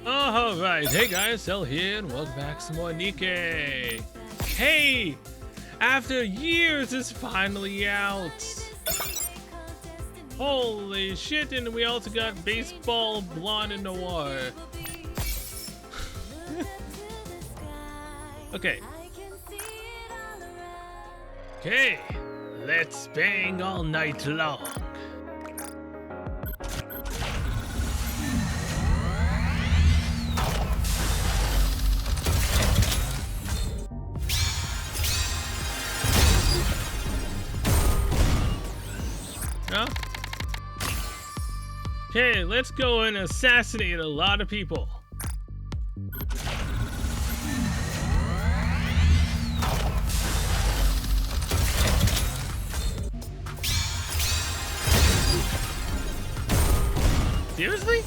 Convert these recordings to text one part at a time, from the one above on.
Alright, hey guys, Cell here, and welcome back to some more Nikke. Hey! After years, it's finally out! Holy shit, and we also got Baseball Blonde and Noir. Okay. Okay, let's bang all night long. No? Okay, let's go and assassinate a lot of people. Seriously?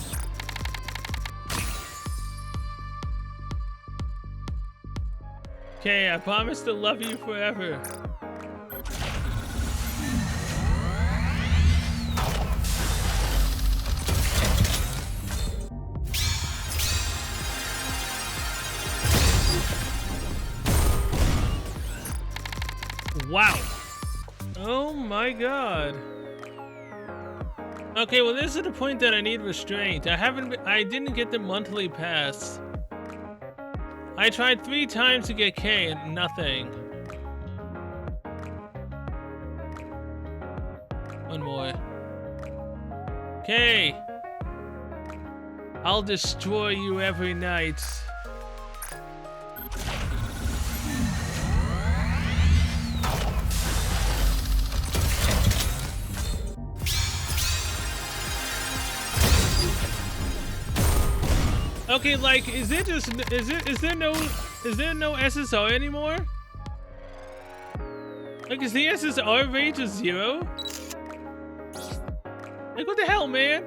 Okay, I promise to love you forever. Wow. Oh my god. Okay, well this is the point that I need restraint. I didn't get the monthly pass. I tried 3 times to get K and nothing. One more. K. I'll destroy you every night. Okay, like, is there no SSR anymore? Like, is the SSR rate just 0? Like, what the hell, man?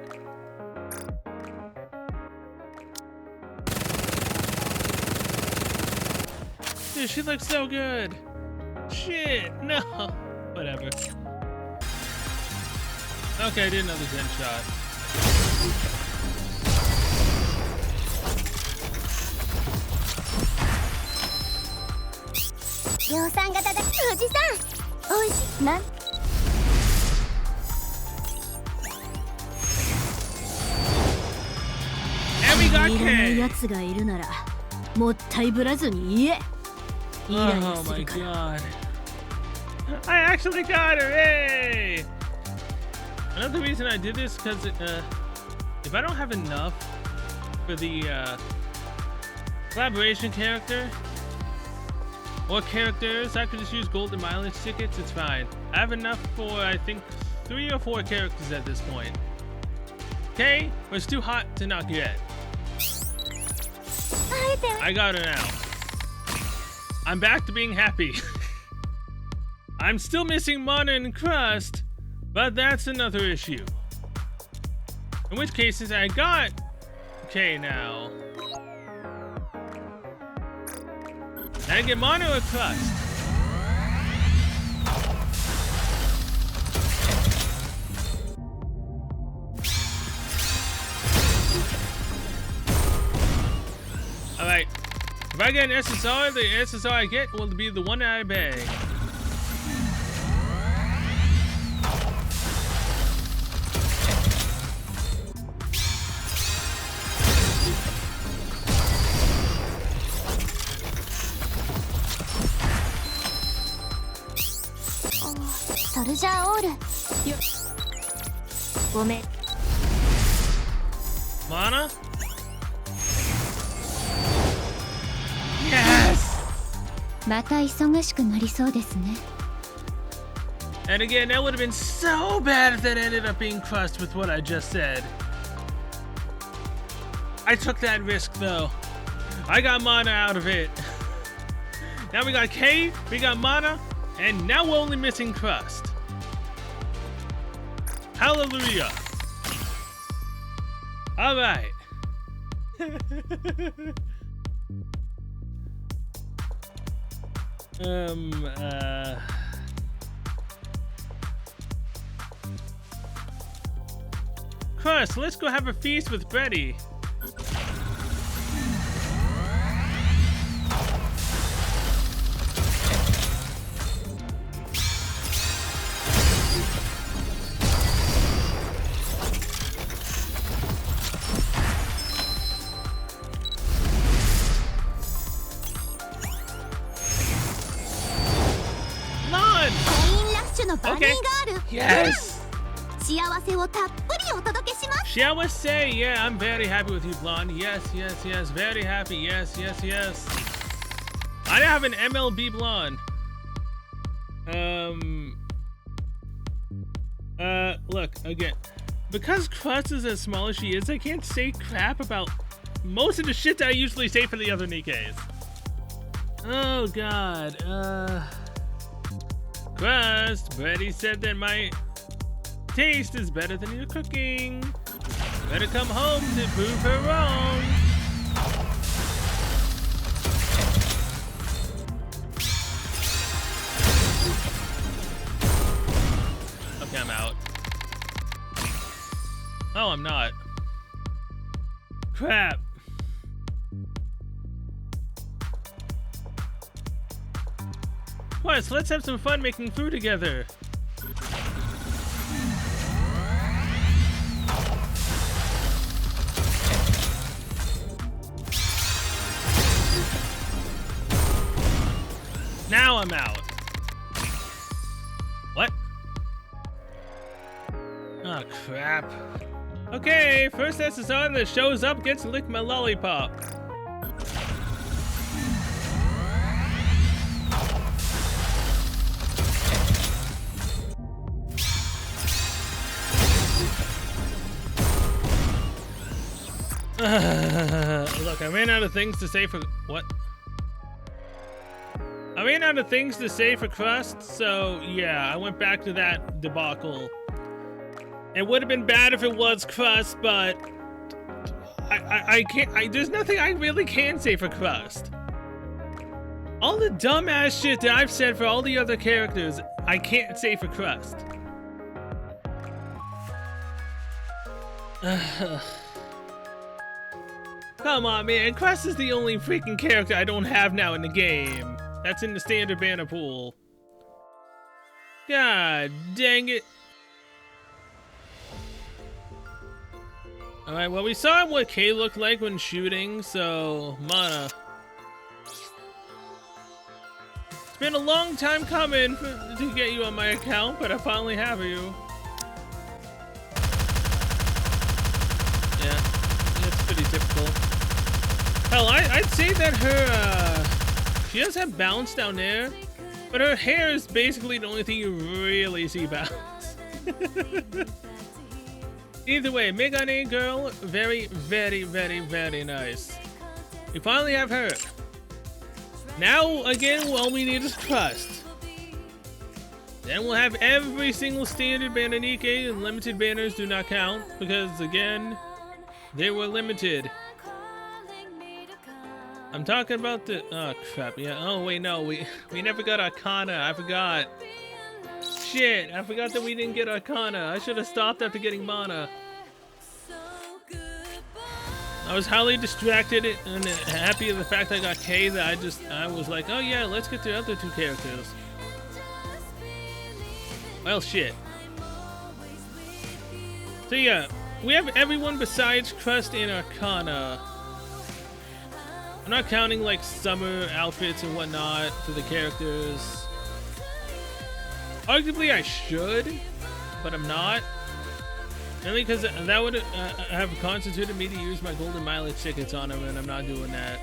Dude, she looks so good. Shit, no. Whatever. Okay, I did another 10 shot. And we got K! Oh my god. I actually got her! Hey! Another reason I did this because if I don't have enough for the collaboration character or characters, I could just use golden mileage tickets. It's fine. I have enough for, I think, 3 or 4 characters at this point. Okay, but it's too hot to not get. I got her now. I'm back to being happy. I'm still missing Mana and Crust, but that's another issue. In which cases I got K now. Did I get Mana or Crust? Alright. If I get an SSR, the SSR I get will be the one that I bang. Mana? Yes! And again, that would have been so bad if that ended up being Crust with what I just said. I took that risk though. I got Mana out of it. Now we got K, we got Mana, and now we're only missing Crust. Hallelujah. All right. Crust, let's go have a feast with Freddy. Okay. Yes. 幸せをたっぷりお届けします。 Shall we say, yeah, I'm very happy with you, blonde. Yes, yes, yes, very happy. Yes, yes, yes. I have an MLB blonde. Look, again, because Crust is as small as she is, I can't say crap about most of the shit that I usually say for the other Nikkes. Oh god, Crust, Brady said that my taste is better than your cooking. Better come home to prove her wrong. Okay, I'm out. Oh, I'm not. Crap. Plus, let's have some fun making food together. Now I'm out. What? Oh, crap. Okay, first SSR that shows up gets to lick my lollipop. Look, I ran out of things to say for... What? I ran out of things to say for Crust, so yeah, I went back to that debacle. It would have been bad if it was Crust, but I can't. There's nothing I really can say for Crust. All the dumbass shit that I've said for all the other characters, I can't say for Crust. Come on, man. Crust is the only freaking character I don't have now in the game. That's in the standard banner pool. God dang it. Alright, well, we saw what Kay looked like when shooting, so mana. It's been a long time coming to get you on my account, but I finally have you. Yeah, it's pretty typical. Hell, I'd say that her, she does have bounce down there, but her hair is basically the only thing you really see bounce. Either way, Megane girl, very, very, very, very nice. We finally have her. Now, again, all we need is Crust. Then we'll have every single standard banner Nikke, and limited banners do not count, because, again, they were limited. I'm talking about the... Oh, crap, yeah. Oh, wait, no, we never got Arcana. I forgot. Shit, I forgot that we didn't get Arcana. I should have stopped after getting mana. I was highly distracted and happy of the fact I got K that I was like, oh yeah, let's get the other two characters. Well, shit. So yeah, we have everyone besides Crust and Arcana. I'm not counting like summer outfits and whatnot for the characters. Arguably I should, but I'm not. Mainly because that would have constituted me to use my golden mileage tickets on him, and I'm not doing that.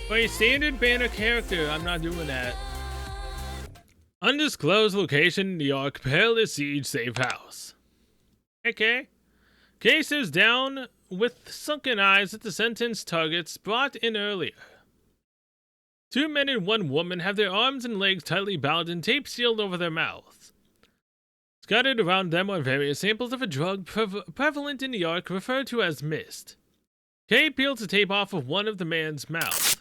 For a standard banner character, I'm not doing that. Undisclosed location, New York, Perilous Siege, safe house. Okay. Case is down with sunken eyes at the sentenced targets brought in earlier. 2 men and 1 woman have their arms and legs tightly bound and tape sealed over their mouths. Scattered around them are various samples of a drug prevalent in New York referred to as mist. Kay peels the tape off of one of the man's mouth.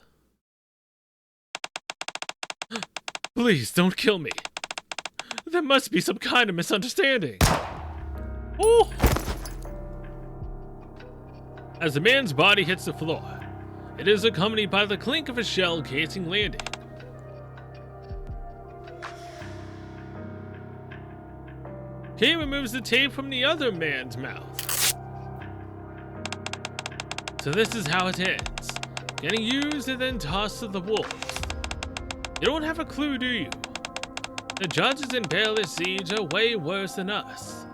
Please, don't kill me. There must be some kind of misunderstanding. Oh! As the man's body hits the floor, it is accompanied by the clink of a shell casing landing. Kay removes the tape from the other man's mouth. So this is how it ends. Getting used and then tossed to the wolves. You don't have a clue, do you? The judges in Perilous Siege are way worse than us.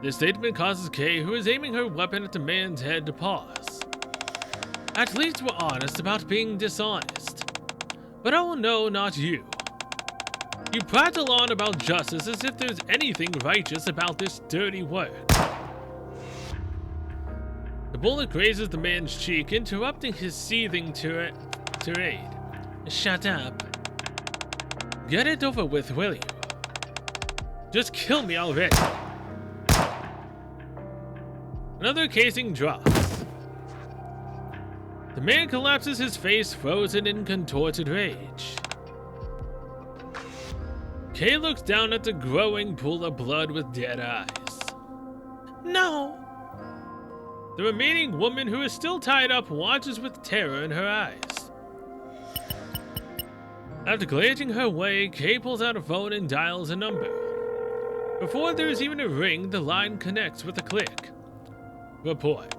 This statement causes Kay, who is aiming her weapon at the man's head, to pause. At least we're honest about being dishonest. But oh no, not you. You prattle on about justice as if there's anything righteous about this dirty work. The bullet grazes the man's cheek, interrupting his seething tirade. Shut up. Get it over with, will you? Just kill me already. Another casing drops. The man collapses, his face frozen in contorted rage. Kay looks down at the growing pool of blood with dead eyes. No! The remaining woman, who is still tied up, watches with terror in her eyes. After glancing her way, Kay pulls out a phone and dials a number. Before there is even a ring, the line connects with a click. Report.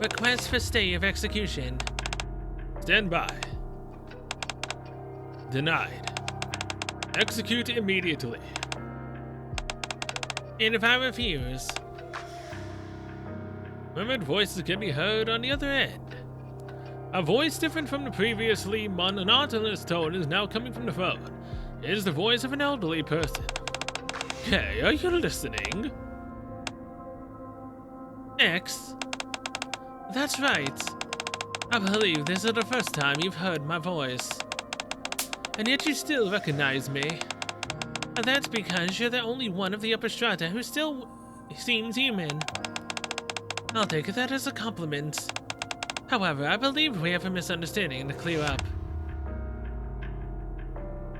Request for stay of execution. Stand by. Denied. Execute immediately. And if I refuse? Murmured voices can be heard on the other end. A voice different from the previously monotonous tone is now coming from the phone. It is the voice of an elderly person. Kay, are you listening? X? That's right. I believe this is the first time you've heard my voice. And yet you still recognize me. And that's because you're the only one of the upper strata who still seems human. I'll take that as a compliment. However, I believe we have a misunderstanding to clear up.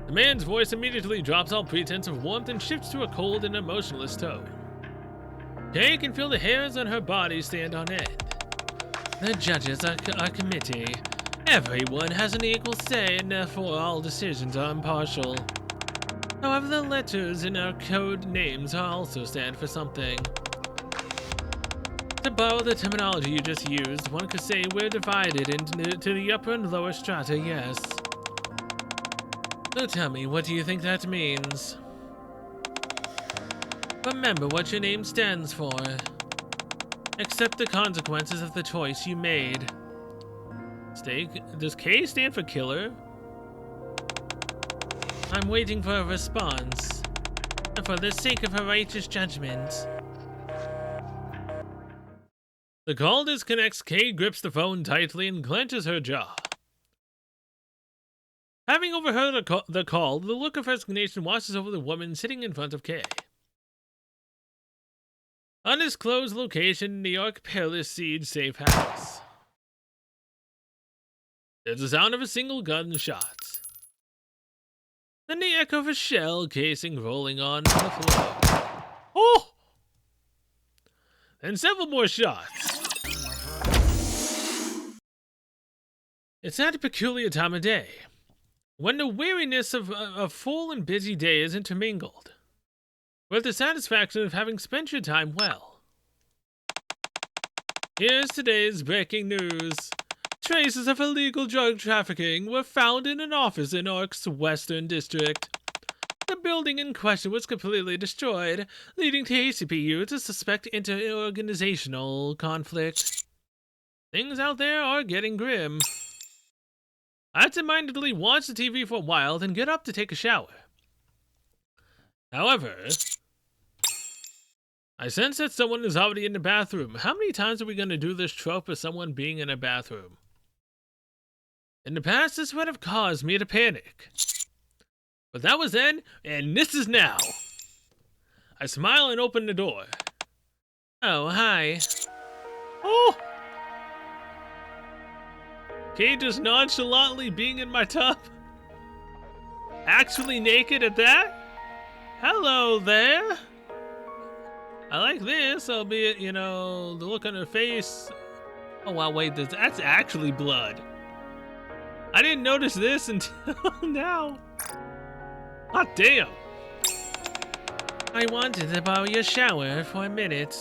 The man's voice immediately drops all pretense of warmth and shifts to a cold and emotionless tone. Kay can feel the hairs on her body stand on end. The judges are a committee. Everyone has an equal say, and therefore all decisions are impartial. However, the letters in our code names also stand for something. To borrow the terminology you just used, one could say we're divided into the upper and lower strata, yes. So tell me, what do you think that means? Remember what your name stands for. Accept the consequences of the choice you made. Does K stand for killer? I'm waiting for a response. And for the sake of a righteous judgment. The call disconnects. Kay grips the phone tightly and clenches her jaw. Having overheard the call, the look of resignation washes over the woman sitting in front of Kay. Undisclosed location, New York Perilous Siege safe house. There's the sound of a single gunshot. Then the echo of a shell casing rolling on the floor. Oh! And several more shots. It's that a peculiar time of day, when the weariness of a full and busy day is intermingled with the satisfaction of having spent your time well. Here's today's breaking news. Traces of illegal drug trafficking were found in an office in Ork's Western District. The building in question was completely destroyed, leading to ACPU to suspect inter-organizational conflict. Things out there are getting grim. I absentmindedly watch the TV for a while, then get up to take a shower. However, I sense that someone is already in the bathroom. How many times are we going to do this trope of someone being in a bathroom? In the past, this would have caused me to panic. But that was then, and this is now. I smile and open the door. Oh, hi. Oh! Kay just nonchalantly being in my tub. Actually naked at that? Hello there. I like this, albeit, the look on her face. Oh, wow, wait, that's actually blood. I didn't notice this until now. Hot damn. I wanted to borrow your shower for a minute.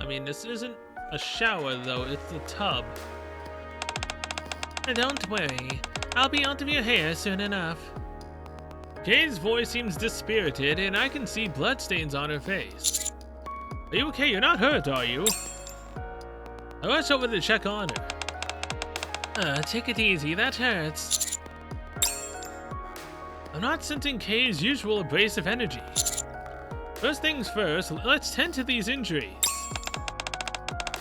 I mean, this isn't a shower, though. It's a tub. Don't worry. I'll be out of your hair soon enough. Kay's voice seems dispirited, and I can see bloodstains on her face. Are you okay? You're not hurt, are you? I rush over to check on her. Take it easy, that hurts. I'm not sensing Kay's usual abrasive energy. First things first, let's tend to these injuries.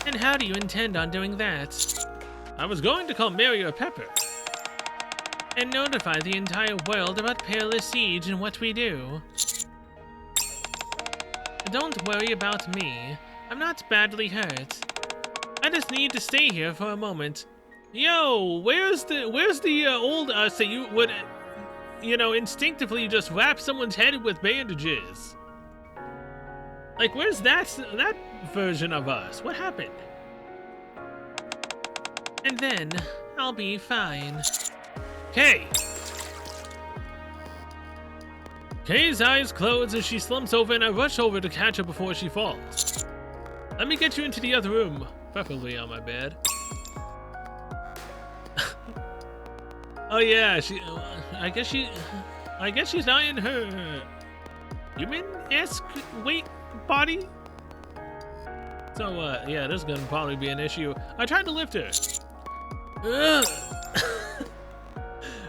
And how do you intend on doing that? I was going to call Mary or Pepper. And notify the entire world about Perilous Siege and what we do. Don't worry about me. I'm not badly hurt. I just need to stay here for a moment. Yo, where's the old us that you would, instinctively just wrap someone's head with bandages? Like, where's that version of us? What happened? And then I'll be fine. Kay! Kay's eyes close as she slumps over, and I rush over to catch her before she falls. Let me get you into the other room, preferably on my bed. Oh yeah, I guess she's not in her human-esque body. So yeah, this is gonna probably be an issue. I tried to lift her. Ugh.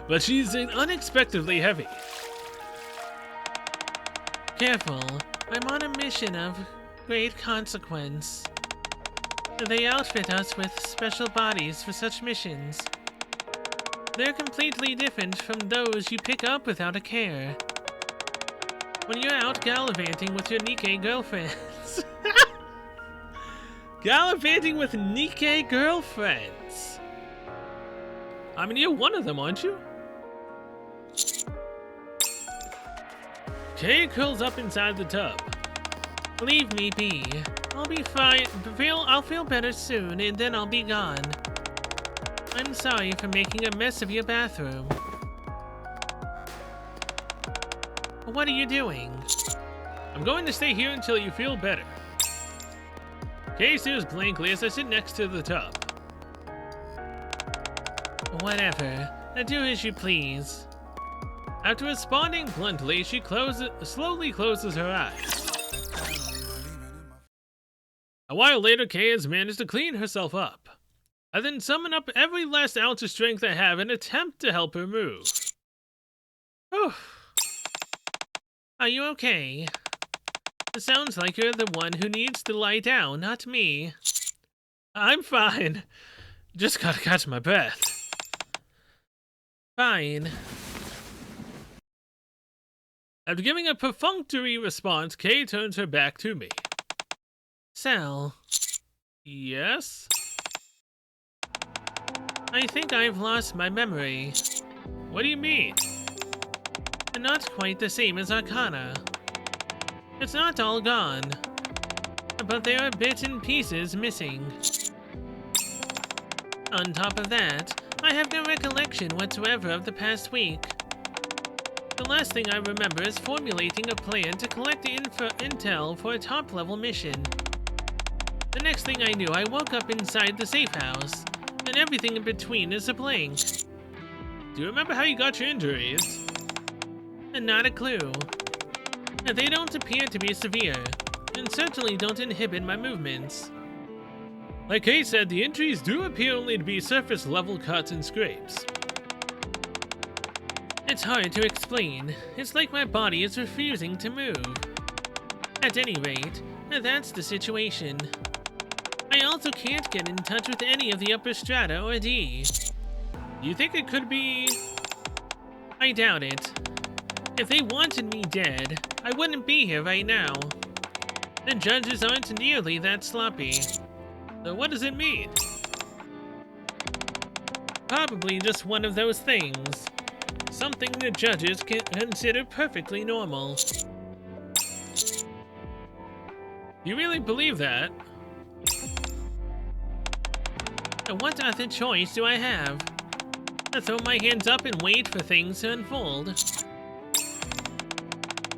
But she's unexpectedly heavy. Careful, I'm on a mission of great consequence. They outfit us with special bodies for such missions. They're completely different from those you pick up without a care. When you're out gallivanting with your Nikke girlfriends. Gallivanting with Nikke girlfriends. I mean, you're one of them, aren't you? Kay curls up inside the tub. Leave me be. I'll be fine. I'll feel better soon, and then I'll be gone. I'm sorry for making a mess of your bathroom. What are you doing? I'm going to stay here until you feel better. Kay stares blankly as I sit next to the tub. Whatever. Do as you please. After responding bluntly, she slowly closes her eyes. A while later, Kay has managed to clean herself up. I then summon up every last ounce of strength I have and attempt to help her move. Whew. Are you okay? It sounds like you're the one who needs to lie down, not me. I'm fine. Just gotta catch my breath. Fine. After giving a perfunctory response, Kay turns her back to me. Sal. Yes? I think I've lost my memory. What do you mean? Not quite the same as Arcana. It's not all gone, but there are bits and pieces missing. On top of that, I have no recollection whatsoever of the past week. The last thing I remember is formulating a plan to collect intel for a top-level mission. The next thing I knew, I woke up inside the safe house, and everything in between is a blank. Do you remember how you got your injuries? And not a clue. They don't appear to be severe, and certainly don't inhibit my movements. Like Kay said, the injuries do appear only to be surface-level cuts and scrapes. It's hard to explain. It's like my body is refusing to move. At any rate, that's the situation. I also can't get in touch with any of the upper strata or D. Do you think it could be... I doubt it. If they wanted me dead, I wouldn't be here right now. The judges aren't nearly that sloppy. So what does it mean? Probably just one of those things. Something the judges can consider perfectly normal. You really believe that? And what other choice do I have? I throw my hands up and wait for things to unfold.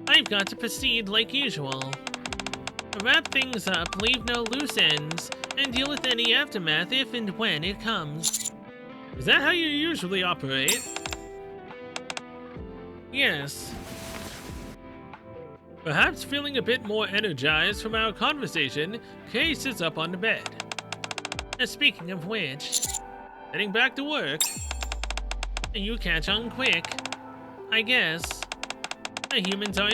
I've got to proceed like usual. Wrap things up, leave no loose ends, and deal with any aftermath if and when it comes. Is that how you usually operate? Yes, Perhaps feeling a bit more energized from our conversation, Kay sits up on the bed. And speaking of which, heading back to work. You catch on quick, I guess. Humans are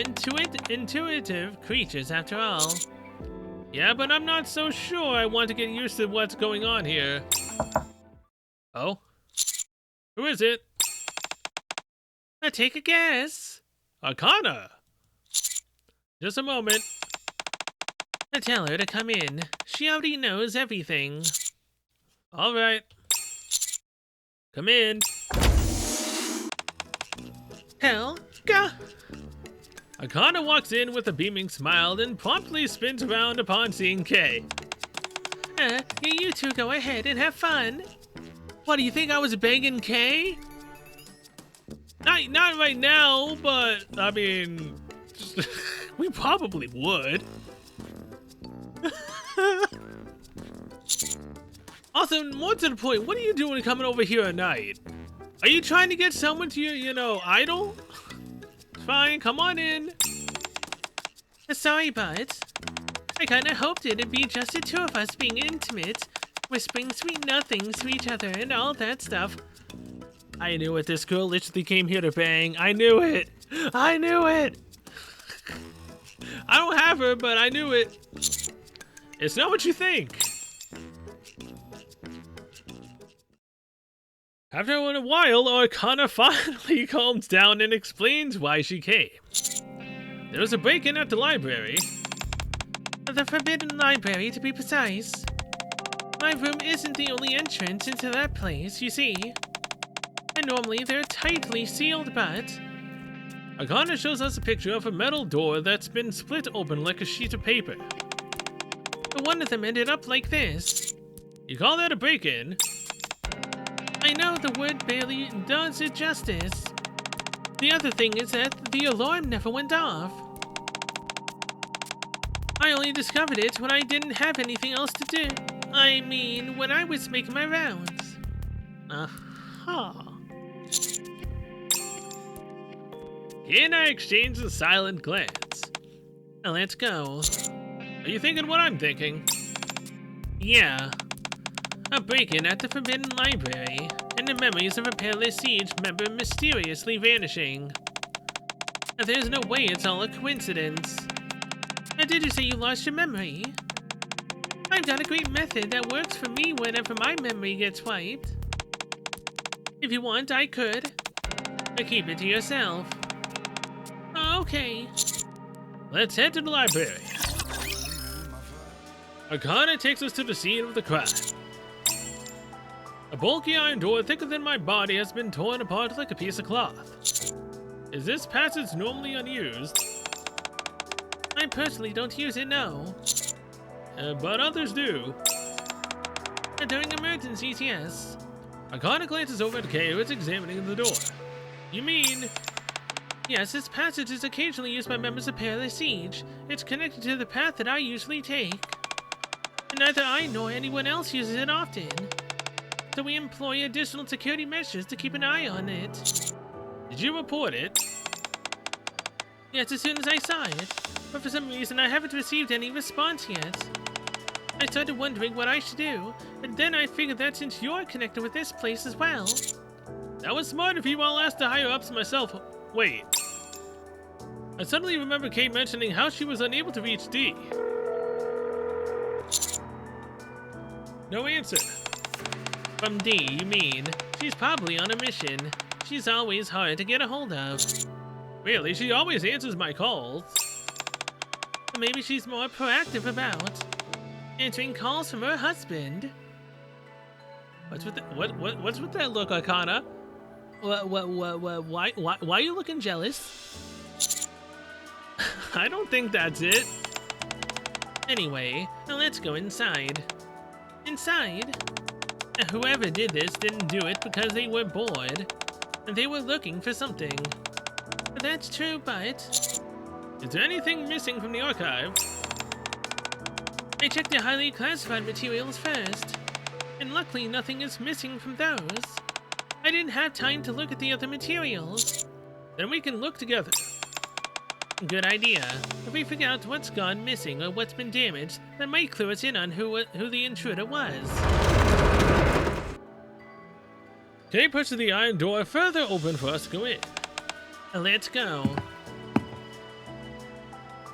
intuitive creatures after all. Yeah, but I'm not so sure I want to get used to what's going on here. Oh? Who is it? Take a guess. Akana! Just a moment. Tell her to come in. She already knows everything. Alright. Come in. Hell, gah! Akana walks in with a beaming smile and promptly spins around upon seeing Kay. You two go ahead and have fun. What, do you think I was begging Kay? Not right now, but, I mean, we probably would. Also, more to the point, what are you doing coming over here at night? Are you trying to get someone to your, idol? Fine, come on in. Sorry, but I kinda hoped it'd be just the two of us being intimate, whispering sweet nothings to each other and all that stuff. I knew it, this girl literally came here to bang. I knew it! I knew it! I don't have her, but I knew it. It's not what you think. After a while, Akana finally calms down and explains why she came. There was a break-in at the library. The Forbidden Library, to be precise. My room isn't the only entrance into that place, you see. And normally they're tightly sealed, but... Akana shows us a picture of a metal door that's been split open like a sheet of paper. But one of them ended up like this. You call that a break-in? I know the word barely does it justice. The other thing is that the alarm never went off. I only discovered it when I didn't have anything else to do. I mean, when I was making my rounds. Aha. He and I exchanged a silent glance. Now let's go. Are you thinking what I'm thinking? Yeah. A break-in at the Forbidden Library, and the memories of a Perilous Siege member mysteriously vanishing. There's no way it's all a coincidence. Did you say you lost your memory? I've got a great method that works for me whenever my memory gets wiped. If you want, I could. But keep it to yourself. Okay. Let's head to the library. Akana takes us to the scene of the crime. A bulky iron door thicker than my body has been torn apart like a piece of cloth. Is this passage normally unused? I personally don't use it, no. But others do. During emergencies, yes. Akana glances over at Kay, who is examining the door. You mean... Yes, this passage is occasionally used by members of Perilous Siege. It's connected to the path that I usually take. And neither I nor anyone else uses it often. So we employ additional security measures to keep an eye on it. Did you report it? Yes, as soon as I saw it. But for some reason I haven't received any response yet. I started wondering what I should do, and then I figured that since you're connected with this place as well. That was smart of you. I'll ask the higher-ups myself. Wait. I suddenly remember Kate mentioning how she was unable to reach D. No answer. From D, you mean? She's probably on a mission. She's always hard to get a hold of. Really, she always answers my calls. Or maybe she's more proactive about answering calls from her husband. What's with that? What's with that look, Akana? Why are you looking jealous? I don't think that's it. Anyway, now let's go inside. Inside? Whoever did this didn't do it because they were bored. They were looking for something. That's true, but... Is there anything missing from the archive? I checked the highly classified materials first, and luckily nothing is missing from those. I didn't have time to look at the other materials. Then we can look together. Good idea. If we figure out what's gone missing or what's been damaged, that might clue us in on who the intruder was. Kay pushes the iron door further open for us to go in. Let's go.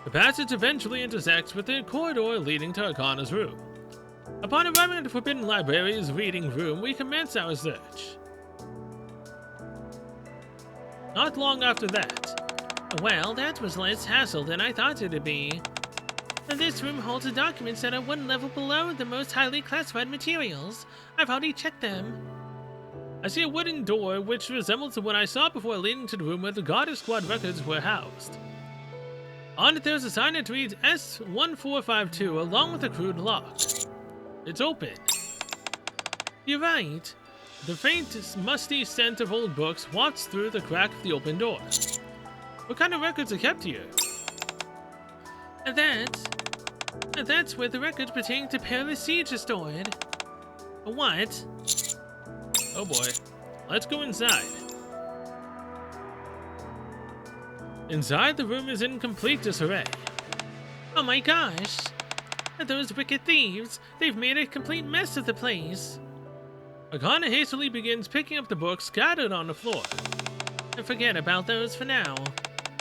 The passage eventually intersects with the corridor leading to Arcana's room. Upon arriving at the Forbidden Library's reading room, we commence our search. Not long after that. Well, that was less hassle than I thought it'd be. This room holds the documents that are one level below the most highly classified materials. I've already checked them. I see a wooden door which resembles the one I saw before leading to the room where the Goddess Squad records were housed. On it there's a sign that reads S1452 along with a crude lock. It's open. You're right. The faint, musty scent of old books wafts through the crack of the open door. What kind of records are kept here? That's where the records pertaining to Perilous Siege are stored. What? Oh boy. Let's go inside. Inside, the room is in complete disarray. Oh my gosh! Those wicked thieves! They've made a complete mess of the place! Arcana hastily begins picking up the books scattered on the floor. And forget about those for now.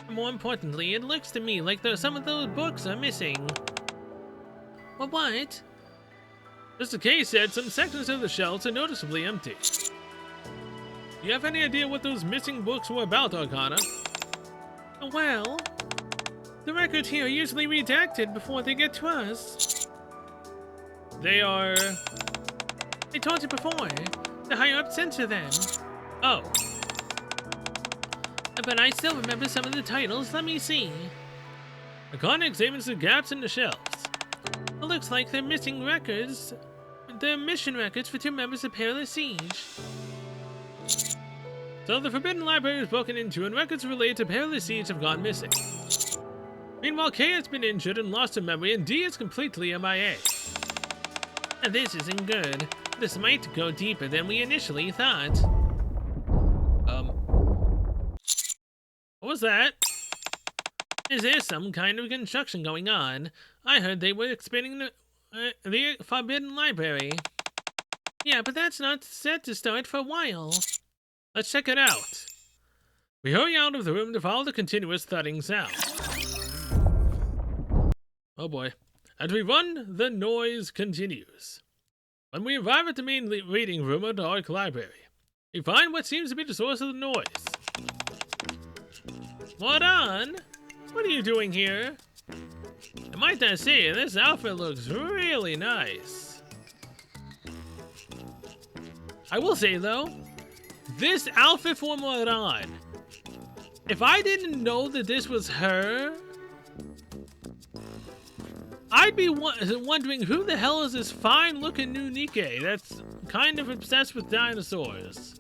More importantly, it looks to me like some of those books are missing. Well, what? Mr. K said some sections of the shelves are noticeably empty. Do you have any idea what those missing books were about, Arcana? Well, the records here are usually redacted before they get to us. They are... I told you before, the higher-up censor them. Oh. But I still remember some of the titles. Let me see. Arcana examines the gaps in the shelves. It looks like they're missing records. They're mission records for 2 members of Perilous Siege. So the Forbidden Library is broken into and records related to Perilous Siege have gone missing. Meanwhile, K has been injured and lost her memory, and D is completely MIA. And this isn't good. This might go deeper than we initially thought. What was that? Is there some kind of construction going on? I heard they were expanding the Forbidden Library. Yeah, but that's not set to start for a while. Let's check it out. We hurry out of the room to follow the continuous thudding sound. Oh boy. As we run, the noise continues. When we arrive at the main reading room of the Arc Library, we find what seems to be the source of the noise. What on? What are you doing here? I might not say, this outfit looks really nice. I will say though, this outfit for Moran, if I didn't know that this was her, I'd be wondering who the hell is this fine looking new Nikke that's kind of obsessed with dinosaurs.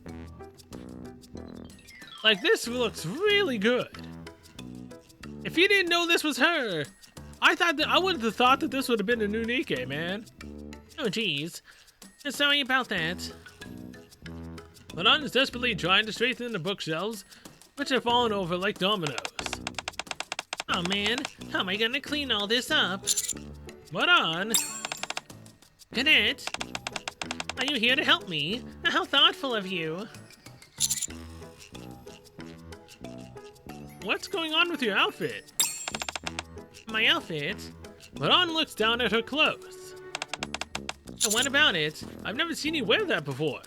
Like, this looks really good. If you didn't know this was her, I would have thought that this would have been a new Nikke, man. Oh geez. Sorry about that. Manon is desperately trying to straighten the bookshelves, which have fallen over like dominoes. Oh man, how am I gonna clean all this up? Manon! Cadet! Are you here to help me? How thoughtful of you. What's going on with your outfit? My outfit? Manon looks down at her clothes. And what about it? I've never seen you wear that before.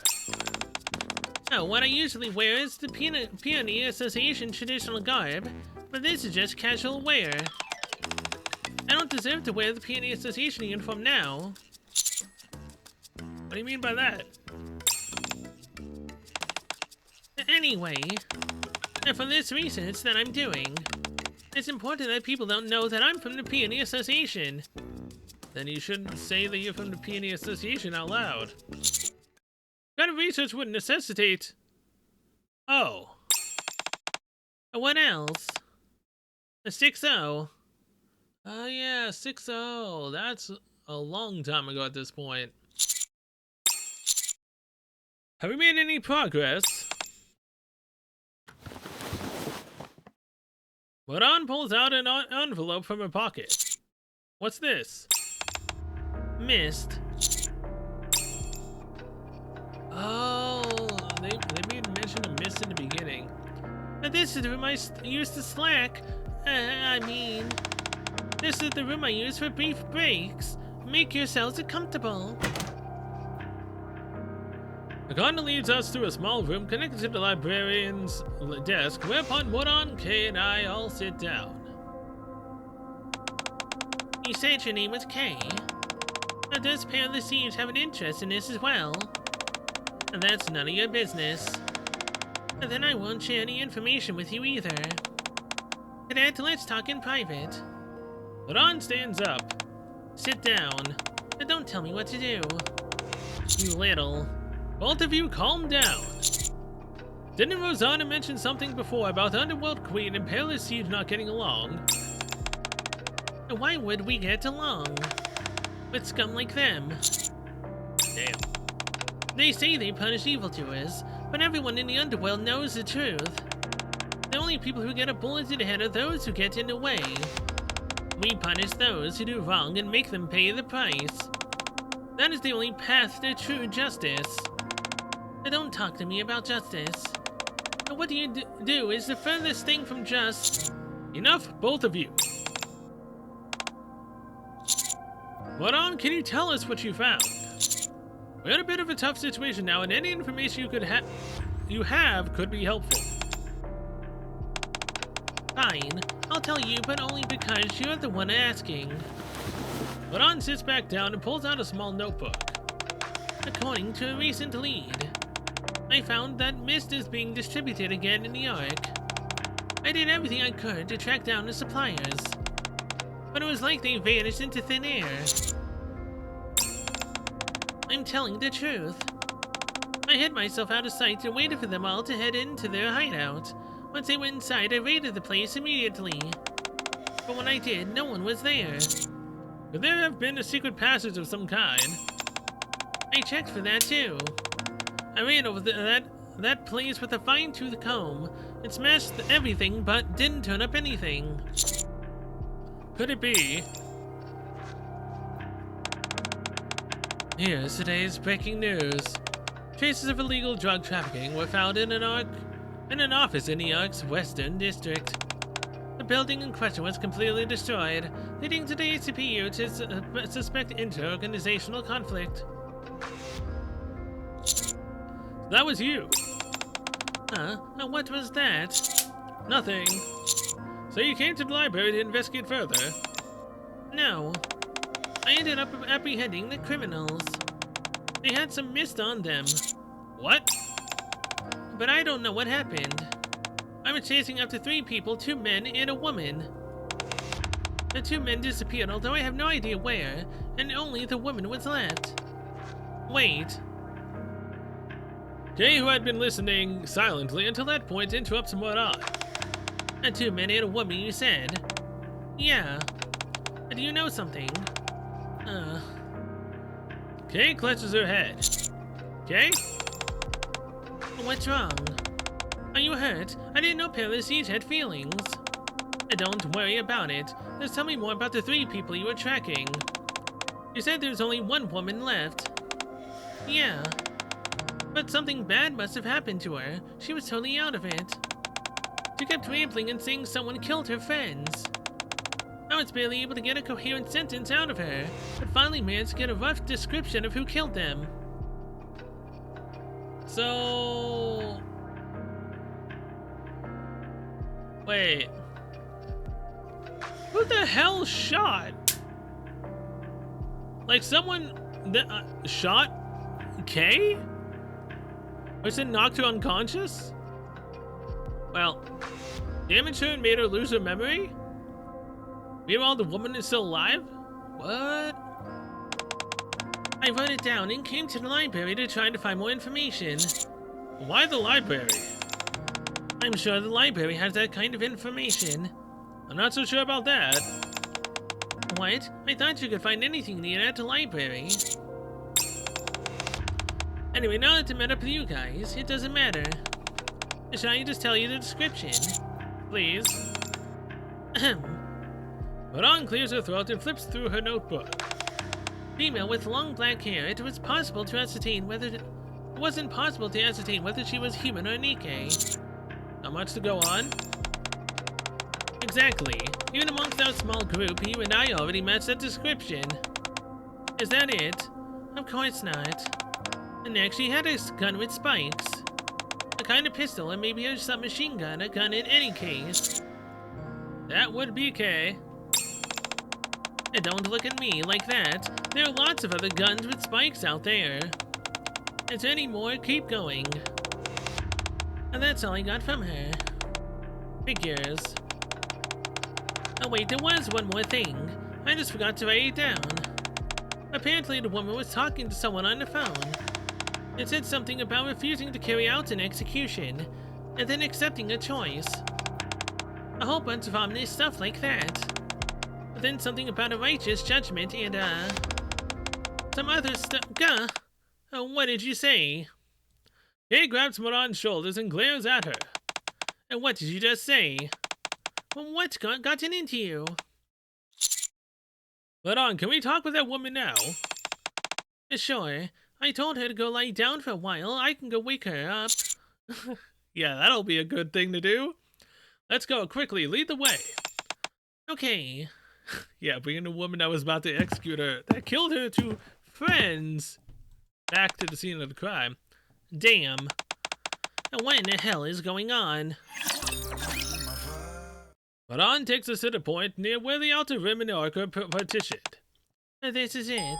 Oh, what I usually wear is the Peony Association traditional garb, but this is just casual wear. I don't deserve to wear the Peony Association uniform now. What do you mean by that? Anyway, for this research that I'm doing, it's important that people don't know that I'm from the Peony Association. Then you shouldn't say that you're from the Peony Association out loud. Kind of research would necessitate... Oh. What else? A 6-0. Oh yeah, 6-0. That's a long time ago at this point. Have we made any progress? Moran pulls out an envelope from her pocket. What's this? Mist. Oh, they made mention of mist in the beginning. But this is the room I used to slack. This is the room I use for brief breaks. Make yourselves comfortable. The corridor leads us to a small room connected to the librarian's desk, whereupon Moran, Kay, and I all sit down. You said your name was Kay. Now does Pair of the Thieves have an interest in this as well? And that's none of your business. And then I won't share any information with you either. Cadet, let's talk in private. Moran stands up. Sit down. And don't tell me what to do. You little. Both of you calm down. Didn't Rosanna mention something before about the Underworld Queen and Pair of the Thieves not getting along? Why would we get along? With scum like them? Damn. They say they punish evildoers, but everyone in the underworld knows the truth. The only people who get a bullet to the head are those who get in the way. We punish those who do wrong and make them pay the price. That is the only path to true justice. Now don't talk to me about justice. Now what you do is the furthest thing from just... Enough, both of you. Moran, can you tell us what you found? We're in a bit of a tough situation now, and any information you have could be helpful. Fine, I'll tell you, but only because you're the one asking. Moran sits back down and pulls out a small notebook. According to a recent lead, I found that mist is being distributed again in New York. I did everything I could to track down the suppliers, but it was like they vanished into thin air. I'm telling the truth. I hid myself out of sight and waited for them all to head into their hideout. Once they went inside, I raided the place immediately. But when I did, no one was there. Could there have been a secret passage of some kind? I checked for that too. I ran over that place with a fine-tooth comb and smashed everything but didn't turn up anything. Could it be? Here's today's breaking news. Traces of illegal drug trafficking were found in an office in New York's Western District. The building in question was completely destroyed, leading to the ACPU to suspect inter-organizational conflict. That was you. Huh? What was that? Nothing. So you came to the library to investigate further? No. I ended up apprehending the criminals. They had some mist on them. What? But I don't know what happened. I was chasing after 3 people, 2 men and a woman. The 2 men disappeared, although I have no idea where, and only the woman was left. Wait. Kay, who had been listening silently until that point, interrupts Moran. The 2 men and a woman, you said? Yeah. Do you know something? Kay clutches her head. Kay? What's wrong? Are you hurt? I didn't know Pair of the Thieves had feelings. Don't worry about it. Just tell me more about the 3 people you were tracking. You said there's only 1 woman left. Yeah. But something bad must have happened to her. She was totally out of it. She kept rambling and saying someone killed her friends. I was barely able to get a coherent sentence out of her, but finally managed to get a rough description of who killed them. So... Wait. Who the hell shot? Like someone that shot Kay? Or said knocked her unconscious? Well, damaged her and made her lose her memory? Meanwhile, the woman is still alive? What? I wrote it down and came to the library to try to find more information. Why the library? I'm sure the library has that kind of information. I'm not so sure about that. What? I thought you could find anything near at the library. Anyway, now that I met up with you guys, it doesn't matter. Shall I just tell you the description? Please? Madame clears her throat and flips through her notebook. Female with long black hair. It wasn't possible to ascertain whether she was human or Nikke. Not much to go on. Exactly. Even amongst our small group, you and I already matched that description. Is that it? Of course not. And next, she had a gun with spikes. A kind of pistol, or maybe a submachine gun, a gun in any case. That would be K. And don't look at me like that. There are lots of other guns with spikes out there. Is there any more? Keep going. And that's all I got from her. Figures. Oh wait, there was one more thing. I just forgot to write it down. Apparently the woman was talking to someone on the phone. It said something about refusing to carry out an execution, and then accepting a choice. A whole bunch of ominous stuff like that. But then something about a righteous judgment and, some other stuff. What did you say? Kay grabs Moran's shoulders and glares at her. And what did you just say? What's gotten into you? Moran, can we talk with that woman now? Sure. I told her to go lie down for a while. I can go wake her up. Yeah, that'll be a good thing to do. Let's go quickly. Lead the way. Okay. Yeah, bringing the woman that was about to execute her, that killed her two friends, back to the scene of the crime. Damn. What in the hell is going on? Moran takes us to the point near where the outer rim and the arc are partitioned. This is it.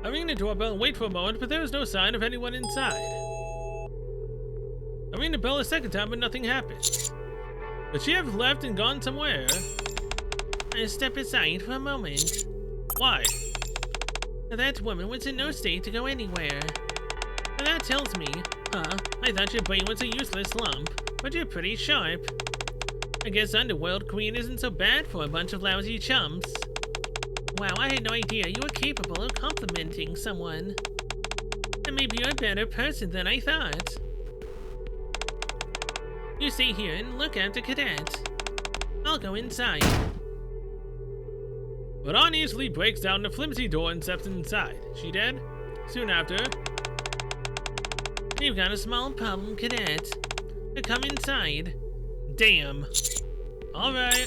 I ring the doorbell and wait for a moment, but there is no sign of anyone inside. I ring the bell a second time, but nothing happens. Could she have left and gone somewhere? I step aside for a moment. Why? That woman was in no state to go anywhere. That tells me, I thought your brain was a useless lump, but you're pretty sharp. I guess Underworld Queen isn't so bad for a bunch of lousy chumps. Wow, I had no idea you were capable of complimenting someone. And maybe you're a better person than I thought. You stay here and look at the cadet. I'll go inside. Moran easily breaks down the flimsy door and steps inside. She dead? Soon after. You've got a small problem, cadet. Come inside. Damn. Alright.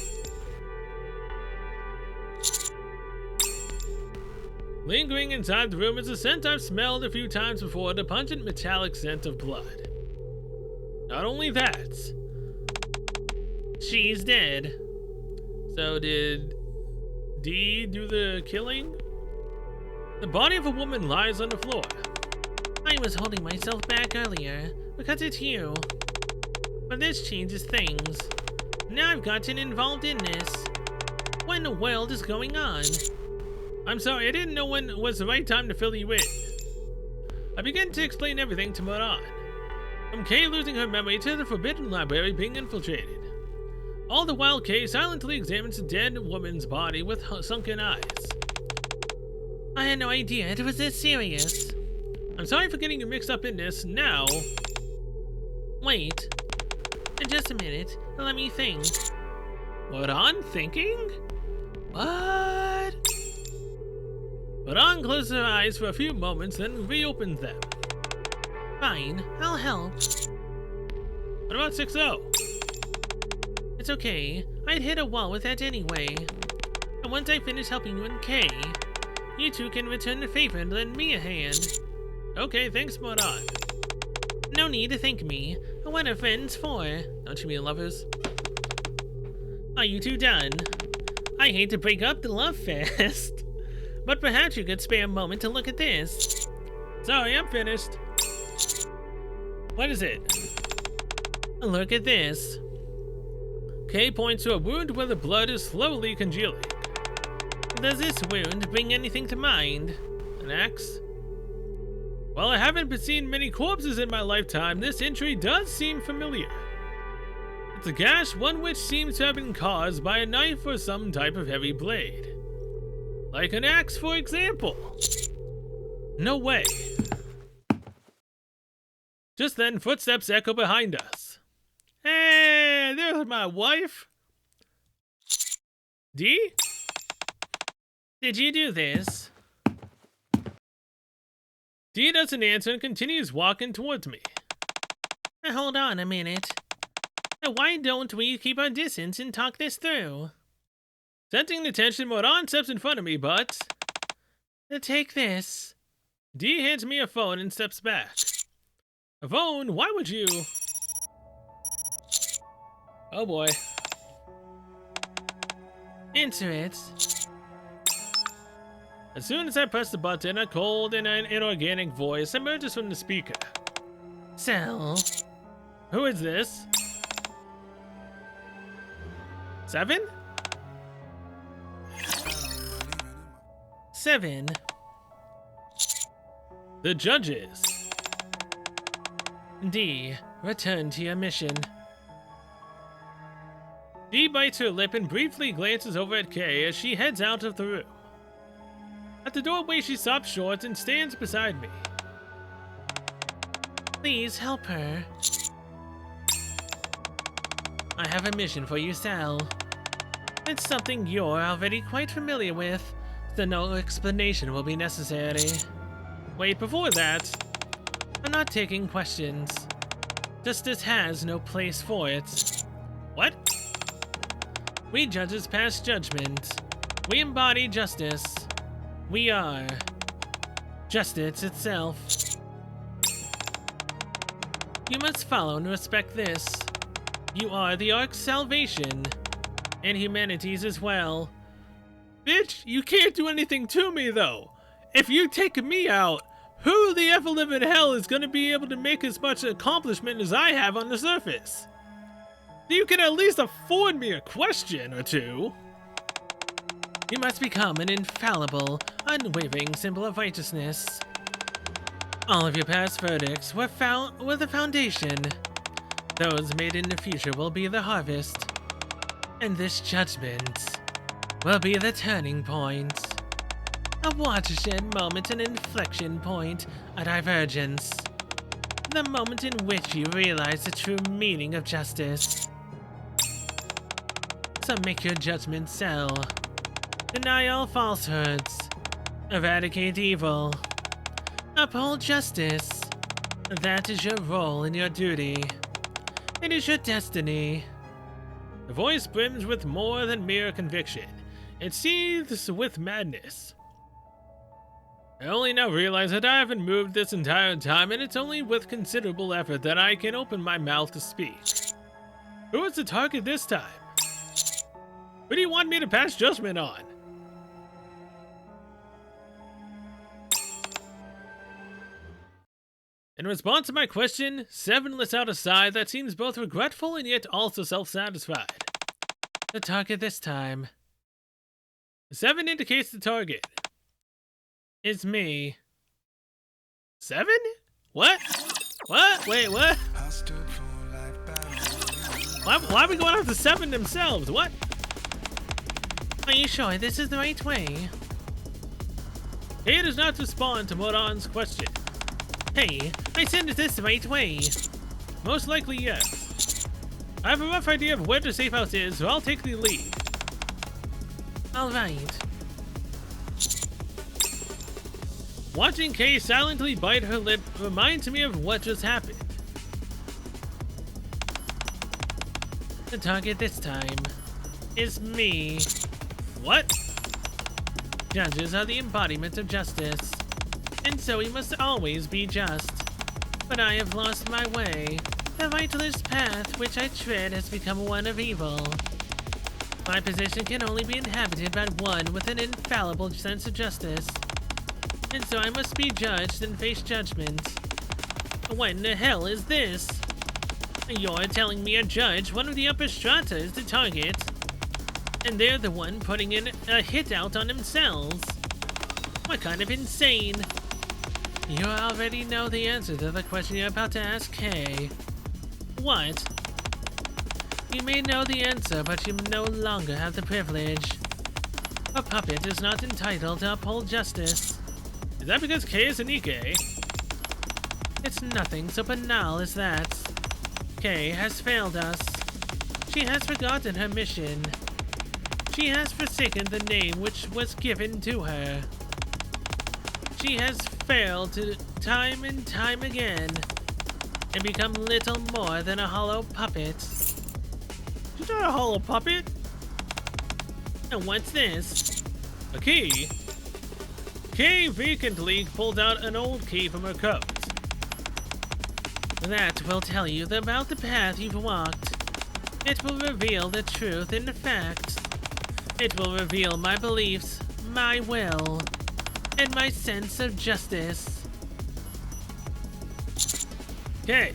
Lingering inside the room is a scent I've smelled a few times before, the pungent metallic scent of blood. Not only that, she's dead. So did D do the killing? The body of a woman lies on the floor. I was holding myself back earlier, because it's you. But this changes things. Now I've gotten involved in this. What in the world is going on? I'm sorry, I didn't know when was the right time to fill you in. I began to explain everything to Moran. From Kay losing her memory to the Forbidden Library being infiltrated. All the while Kay silently examines the dead woman's body with sunken eyes. I had no idea it was this serious. I'm sorry for getting you mixed up in this. Now... Wait. Just a minute. Let me think. Moran thinking? What? Moran closes her eyes for a few moments, then reopens them. Fine, I'll help. What about 6-0? It's okay. I'd hit a wall with that anyway. And once I finish helping you and Kay, you two can return the favor and lend me a hand. Okay, thanks, Moran. No need to thank me. What are friends for? Don't you mean lovers? Are you two done? I hate to break up the love fest, but perhaps you could spare a moment to look at this. Sorry, I'm finished. What is it? Look at this. Kay points to a wound where the blood is slowly congealing. Does this wound bring anything to mind? An axe? While I haven't seen many corpses in my lifetime, this injury does seem familiar. It's a gash, one which seems to have been caused by a knife or some type of heavy blade. Like an axe, for example. No way. Just then, footsteps echo behind us. Hey, there's my wife. D? Did you do this? D doesn't answer and continues walking towards me. Hold on a minute. Why don't we keep our distance and talk this through? Sensing the tension, Moran steps in front of me, but... Take this. D hands me a phone and steps back. A phone? Why would you... Oh boy. Answer it. As soon as I press the button, a cold and an inorganic voice emerges from the speaker. Cell. Who is this? 7? 7. The judges. D. Return to your mission. D bites her lip and briefly glances over at Kay as she heads out of the room. At the doorway, she stops short and stands beside me. Please help her. I have a mission for you, Sal. It's something you're already quite familiar with, so no explanation will be necessary. Wait, before that... I'm not taking questions. Justice has no place for it. What? We judges pass judgment. We embody justice. We are justice itself. You must follow and respect this. You are the Ark's salvation, and humanity's as well. Bitch, you can't do anything to me, though. If you take me out, who the ever living hell is gonna be able to make as much accomplishment as I have on the surface? You can at least afford me a question or two. You must become an infallible, unwavering symbol of righteousness. All of your past verdicts were the foundation. Those made in the future will be the harvest. And this judgment will be the turning point. A watershed moment, an inflection point, a divergence. The moment in which you realize the true meaning of justice. So make your judgment, Cell. Deny all falsehoods. Eradicate evil. Uphold justice. That is your role and your duty. It is your destiny. The voice brims with more than mere conviction. It seethes with madness. I only now realize that I haven't moved this entire time, and it's only with considerable effort that I can open my mouth to speak. Who is the target this time? Who do you want me to pass judgment on? In response to my question, 7 lets out a sigh that seems both regretful and yet also self-satisfied. The target this time 7 indicates the target. Is me. 7? What? What? Wait, what? Why are we going after 7 themselves? What? Are you sure this is the right way? He does not respond to Moran's question. Hey, I said is this the right way? Most likely, yes. I have a rough idea of where the safe house is, so I'll take the lead. Alright. Watching Kay silently bite her lip reminds me of what just happened. The target this time is me. What? Judges are the embodiment of justice, and so we must always be just. But I have lost my way. The vitalist path which I tread has become one of evil. My position can only be inhabited by one with an infallible sense of justice. And so I must be judged and face judgment. What in the hell is this? You're telling me a judge, one of the upper strata, is the target, and they're the one putting in a hit out on themselves? What kind of insane? You already know the answer to the question you're about to ask, Kay. What? You may know the answer, but you no longer have the privilege. A puppet is not entitled to uphold justice. Is that because Kay is a Nikke? It's nothing so banal as that. Kay has failed us. She has forgotten her mission. She has forsaken the name which was given to her. She has failed time and time again and become little more than a hollow puppet. She's not a hollow puppet. And what's this? A key? Kay vacantly pulled out an old key from her coat. That will tell you about the path you've walked. It will reveal the truth and the facts. It will reveal my beliefs, my will, and my sense of justice. Kay.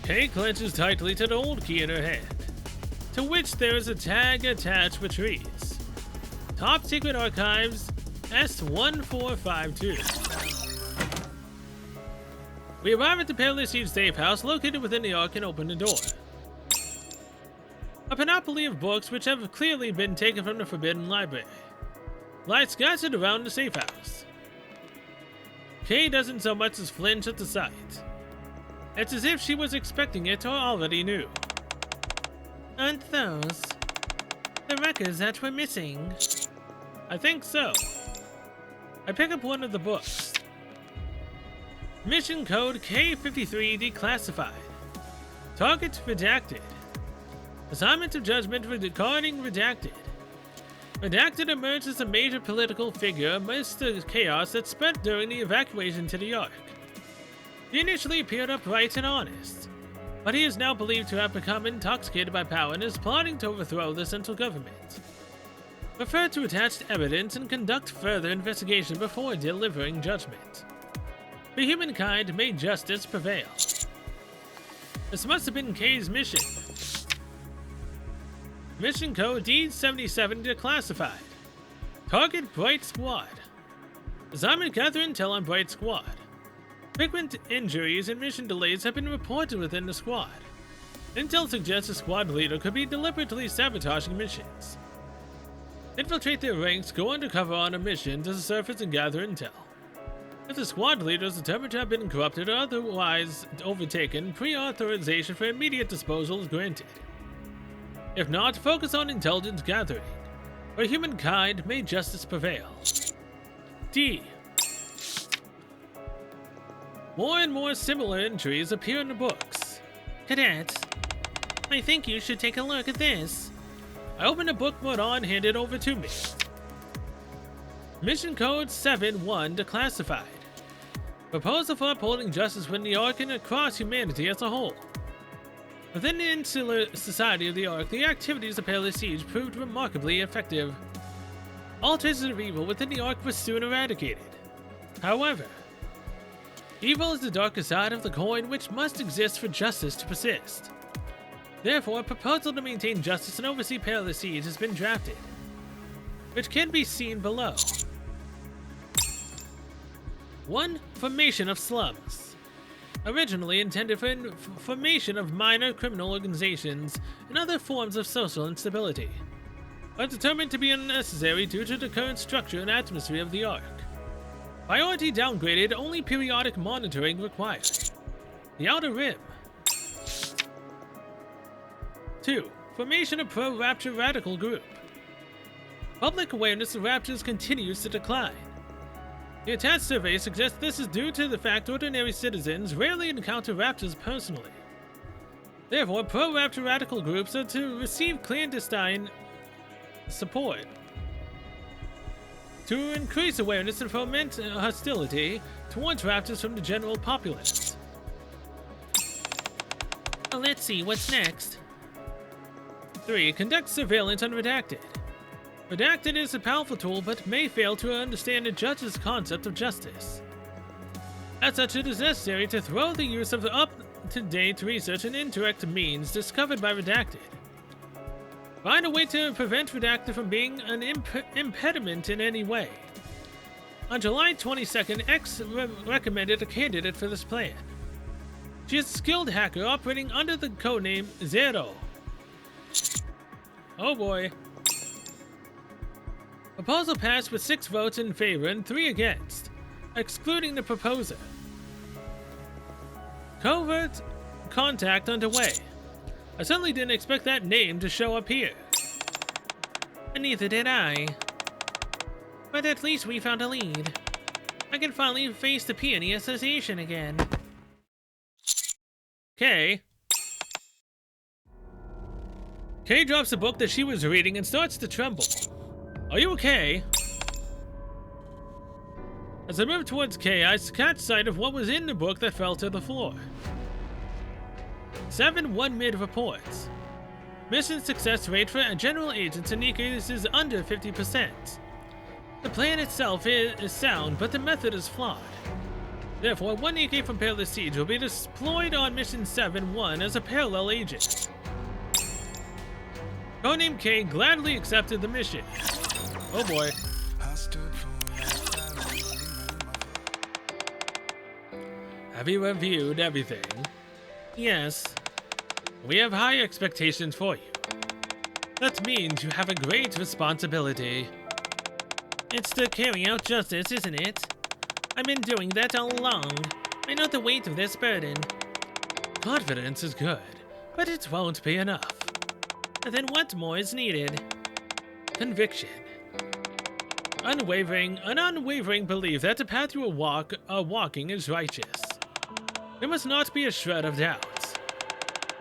Kay clenches tightly to the old key in her hand, to which there is a tag attached which reads, Top Secret Archives S1452. We arrive at the Perilous Siege safe house located within the Ark and open the door. A panoply of books which have clearly been taken from the Forbidden Library lie scattered around the safe house. Kay doesn't so much as flinch at the sight. It's as if she was expecting it or already knew. Aren't those the records that we're missing? I think so. I pick up one of the books. Mission code K53 declassified. Target redacted. Assignment of judgment regarding redacted. Redacted emerged as a major political figure amidst the chaos that spread during the evacuation to the Ark. He initially appeared upright and honest, but he is now believed to have become intoxicated by power and is plotting to overthrow the central government. Refer to attached evidence and conduct further investigation before delivering judgment. For humankind, may justice prevail. This must have been Kay's mission. Mission code D77 declassified. Target Bright Squad. Assignment gather intel on Bright Squad. Frequent injuries and mission delays have been reported within the squad. Intel suggests the squad leader could be deliberately sabotaging missions. Infiltrate their ranks, go undercover on a mission to surface and gather intel. If the squad leader is determined to have been corrupted or otherwise overtaken, pre-authorization for immediate disposal is granted. If not, focus on intelligence gathering. For humankind, may justice prevail. D. More and more similar entries appear in the books. Cadet, I think you should take a look at this. I open the book Moran handed over to me. Mission code 7-1 declassified. Proposal for upholding justice within the Ark and across humanity as a whole. Within the insular society of the Ark, the activities of Perilous Siege proved remarkably effective. All traces of evil within the Ark were soon eradicated. However, evil is the darker side of the coin which must exist for justice to persist. Therefore, a proposal to maintain justice and oversee Perilous Siege has been drafted, which can be seen below. 1. Formation of slums. Originally intended for formation of minor criminal organizations and other forms of social instability, but determined to be unnecessary due to the current structure and atmosphere of the Ark. Priority downgraded, only periodic monitoring required. The Outer Rim. 2. Formation of pro-Rapture radical group. Public awareness of Raptures continues to decline. The attached survey suggests this is due to the fact ordinary citizens rarely encounter Raptors personally. Therefore, pro-Rapture radical groups are to receive clandestine support. To increase awareness and foment hostility towards Raptors from the general populace. Let's see what's next. 3. Conduct surveillance on Redacted. Redacted is a powerful tool but may fail to understand the judge's concept of justice. As such, it is necessary to throw the use of the up-to-date research and indirect means discovered by Redacted. Find a way to prevent Redacted from being an impediment in any way. On July 22nd, X recommended a candidate for this plan. She is a skilled hacker operating under the codename Zero. Oh boy. Proposal passed with 6 votes in favor and 3 against, excluding the proposer. Covert contact underway. I certainly didn't expect that name to show up here. And neither did I. But at least we found a lead. I can finally face the Peony Association again. Kay. Kay drops the book that she was reading and starts to tremble. Are you okay? As I move towards Kay, I catch sight of what was in the book that fell to the floor. 7-1 mid reports. Mission success rate for general agents in Nikke is under 50%. The plan itself is sound, but the method is flawed. Therefore, one Nikke from Perilous Siege will be deployed on Mission 7-1 as a parallel agent. Codename K gladly accepted the mission. Oh boy. Have you reviewed everything? Yes. We have high expectations for you. That means you have a great responsibility. It's to carry out justice, isn't it? I've been doing that all along. I know the weight of this burden. Confidence is good, but it won't be enough. Then what more is needed? Conviction. An unwavering belief that the path you are walking is righteous. There must not be a shred of doubt.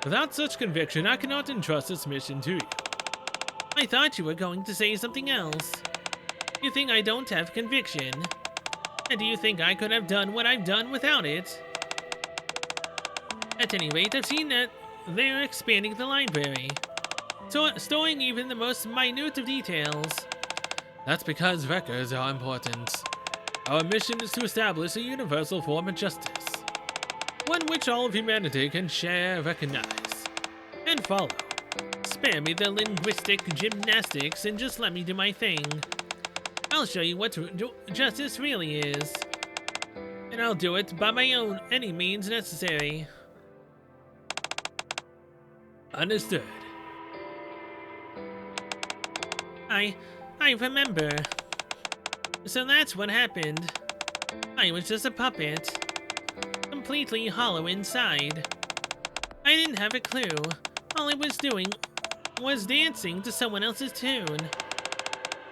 Without such conviction, I cannot entrust this mission to you. I thought you were going to say something else. You think I don't have conviction? And do you think I could have done what I've done without it? At any rate, I've seen that they're expanding the library, storing even the most minute of details. That's because records are important. Our mission is to establish a universal form of justice, one which all of humanity can share, recognize, and follow. Spare me the linguistic gymnastics and just let me do my thing. I'll show you what justice really is. And I'll do it by my own any means necessary. Understood. I remember. So that's what happened. I was just a puppet. Completely hollow inside. I didn't have a clue. All I was doing was dancing to someone else's tune.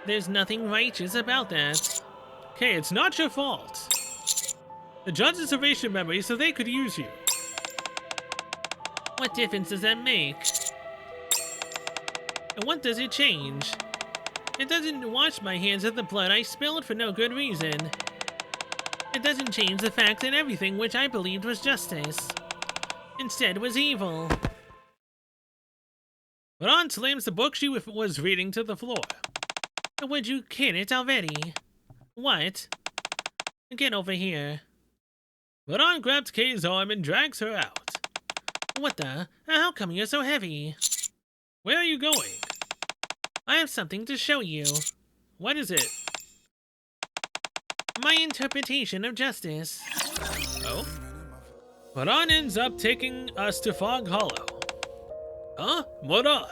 There's nothing righteous about that. Okay, it's not your fault. The judges erased your memory so they could use you. What difference does that make? And what does it change? It doesn't wash my hands of the blood I spilled for no good reason. It doesn't change the fact that everything which I believed was justice instead was evil. Ron slams the book she was reading to the floor. Would you kid it already? What? Get over here. Ron grabs Kay's arm and drags her out. What the? How come you're so heavy? Where are you going? I have something to show you. What is it? My interpretation of justice. Oh? Moran ends up taking us to Fog Hollow. Huh? Moran?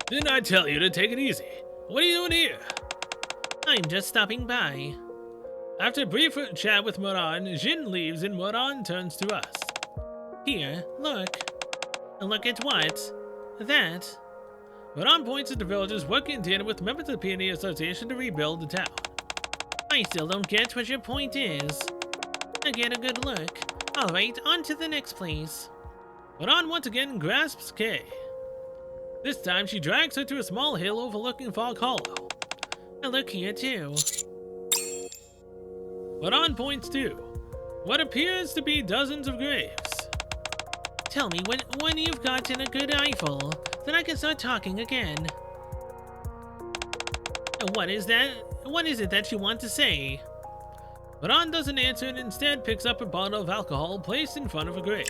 Didn't I tell you to take it easy? What are you doing here? I'm just stopping by. After a brief chat with Moran, Jin leaves and Moran turns to us. Here, look. Look at what? That. Moran points at the villagers working in tandem with members of the Peony Association to rebuild the town. I still don't get what your point is. Get a good look. Alright, on to the next place. Moran once again grasps Kay. This time she drags her to a small hill overlooking Fog Hollow. And look here too. Moran points to what appears to be dozens of graves. Tell me when you've gotten a good eyeful, then I can start talking again. What is that? What is it that you want to say? Moran doesn't answer and instead picks up a bottle of alcohol placed in front of a grave.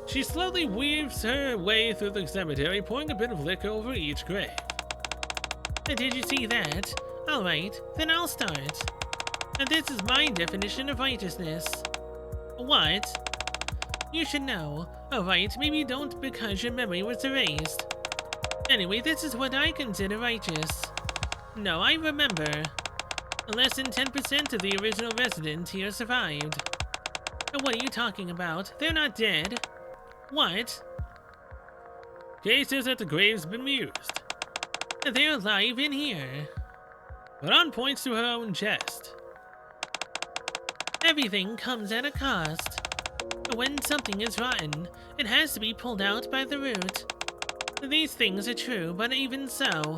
She slowly weaves her way through the cemetery, pouring a bit of liquor over each grave. Did you see that? Alright, then I'll start. And this is my definition of righteousness. What? You should know. Alright, maybe don't because your memory was erased. Anyway, this is what I consider righteous. No, I remember. Less than 10% of the original residents here survived. What are you talking about? They're not dead. What? Kay says that the grave's been used. They're alive in here. Moran points to her own chest. Everything comes at a cost. When something is rotten, it has to be pulled out by the root. These things are true, but even so,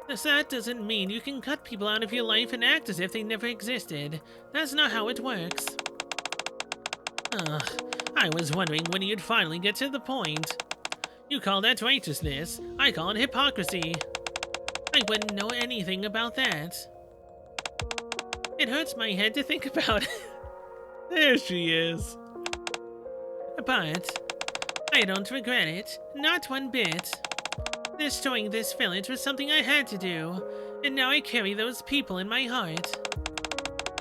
that doesn't mean you can cut people out of your life and act as if they never existed. That's not how it works. I was wondering when you'd finally get to the point. You call that righteousness, I call it hypocrisy. I wouldn't know anything about that. It hurts my head to think about. There she is. But I don't regret it, not one bit. Destroying this village was something I had to do, and now I carry those people in my heart.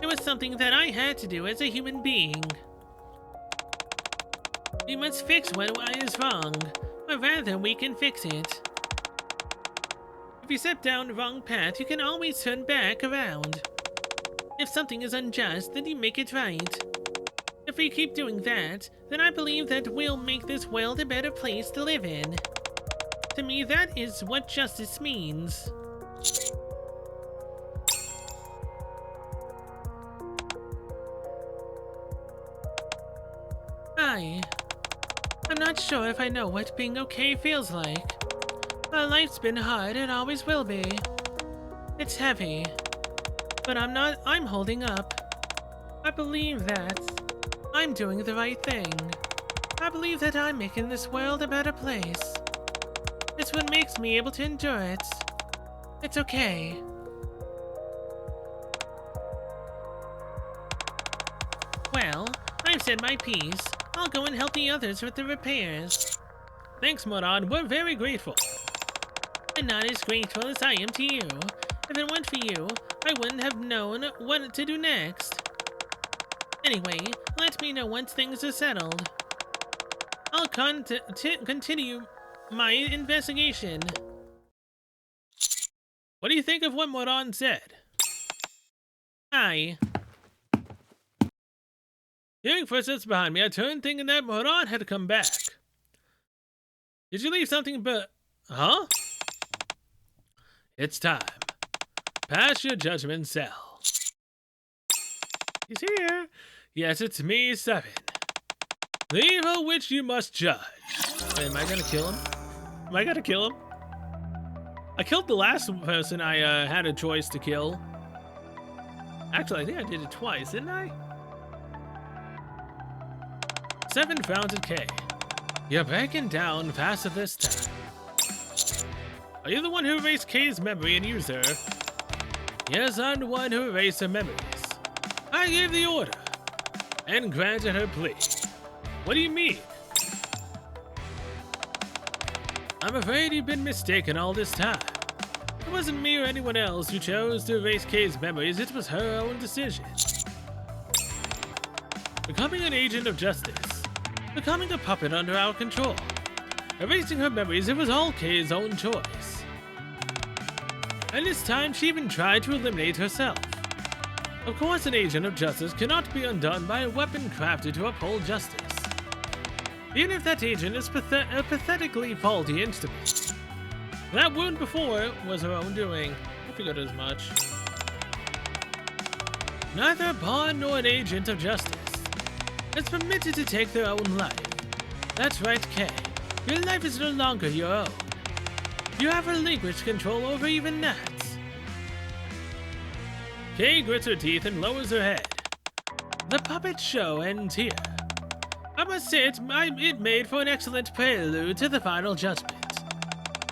It was something that I had to do as a human being. We must fix what is wrong, or rather we can fix it. If you step down the wrong path, you can always turn back around. If something is unjust, then you make it right. If we keep doing that, then I believe that we'll make this world a better place to live in. To me, that is what justice means. I'm not sure if I know what being okay feels like. My life's been hard and always will be. It's heavy. But I'm holding up. I believe that I'm doing the right thing. I believe that I'm making this world a better place. It's what makes me able to endure it. It's okay. Well, I've said my piece. I'll go and help the others with the repairs. Thanks, Moran. We're very grateful. And not as grateful as I am to you. If it weren't for you, I wouldn't have known what to do next. Anyway, let me know once things are settled. I'll continue my investigation. What do you think of what Moran said? Hearing footsteps behind me, I turned thinking that Moran had come back. Did you leave something Huh? It's time. Pass your judgment cell. He's here. Yes, it's me, 7. The evil which you must judge. Wait, am I gonna kill him? Am I gonna kill him? I killed the last person I had a choice to kill. Actually, I think I did it twice, didn't I? 7 founded K. You're breaking down faster this time. Are you the one who erased K's memory and used her? Yes, I'm the one who erased her memories. I gave the order and granted her plea. What do you mean? I'm afraid you've been mistaken all this time. It wasn't me or anyone else who chose to erase Kay's memories, it was her own decision. Becoming an agent of justice. Becoming a puppet under our control. Erasing her memories, it was all Kay's own choice. And this time, she even tried to eliminate herself. Of course, an agent of justice cannot be undone by a weapon crafted to uphold justice. Even if that agent is a pathetically faulty instrument. That wound before was her own doing. I figured as much. Neither a pawn nor an agent of justice is permitted to take their own life. That's right, Kay. Your life is no longer your own. You have relinquished control over even that. Kay grits her teeth and lowers her head. The puppet show ends here. I must say it made for an excellent prelude to the final judgment.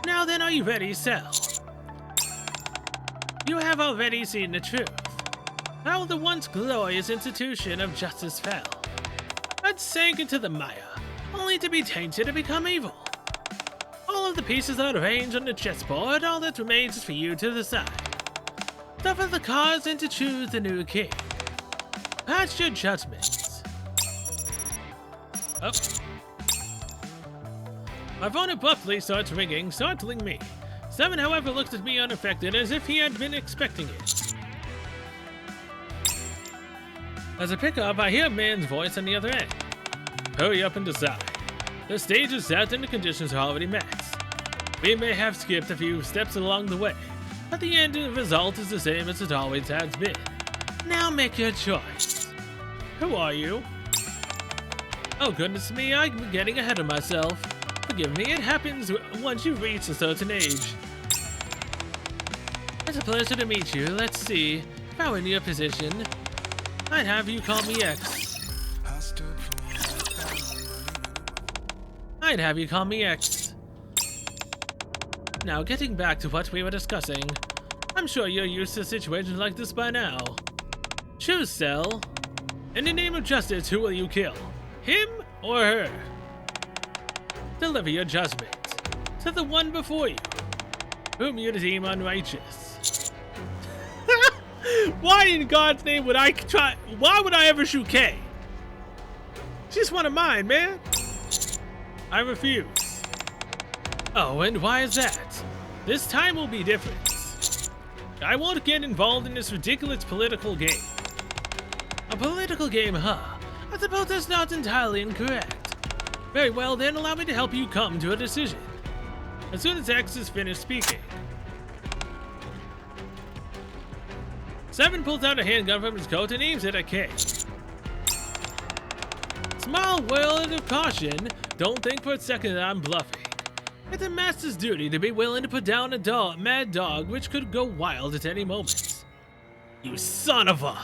Now then, are you ready, Cell? You have already seen the truth. How the once glorious institution of justice fell. It sank into the mire, only to be tainted and become evil. All of the pieces are arranged on the chessboard, all that remains is for you to decide. Shuffle the cards and to choose the new king. Pass your judgments. Oh. My phone abruptly starts ringing, startling me. 7, however, looks at me unaffected, as if he had been expecting it. As I pick up, I hear a man's voice on the other end. Hurry up and decide. The stage is set and the conditions are already met. We may have skipped a few steps along the way, but the end result is the same as it always has been. Now make your choice. Who are you? Oh goodness me, I'm getting ahead of myself. Forgive me, it happens once you reach a certain age. It's a pleasure to meet you. Let's see. If I were in your position, I'd have you call me X. I'd have you call me X. Now, getting back to what we were discussing, I'm sure you're used to situations like this by now. Choose, Cell. In the name of justice, who will you kill? Him or her? Deliver your judgment to the one before you, whom you deem unrighteous. Why in God's name would I try? Why would I ever shoot Kay? She's one of mine, man. I refuse. Oh, and why is that? This time will be different. I won't get involved in this ridiculous political game. A political game, huh? I suppose that's not entirely incorrect. Very well, then allow me to help you come to a decision. As soon as X is finished speaking. 7 pulls out a handgun from his coat and aims it at K. Small word of caution, don't think for a second that I'm bluffing. It's a master's duty to be willing to put down a mad dog which could go wild at any moment. You son of a...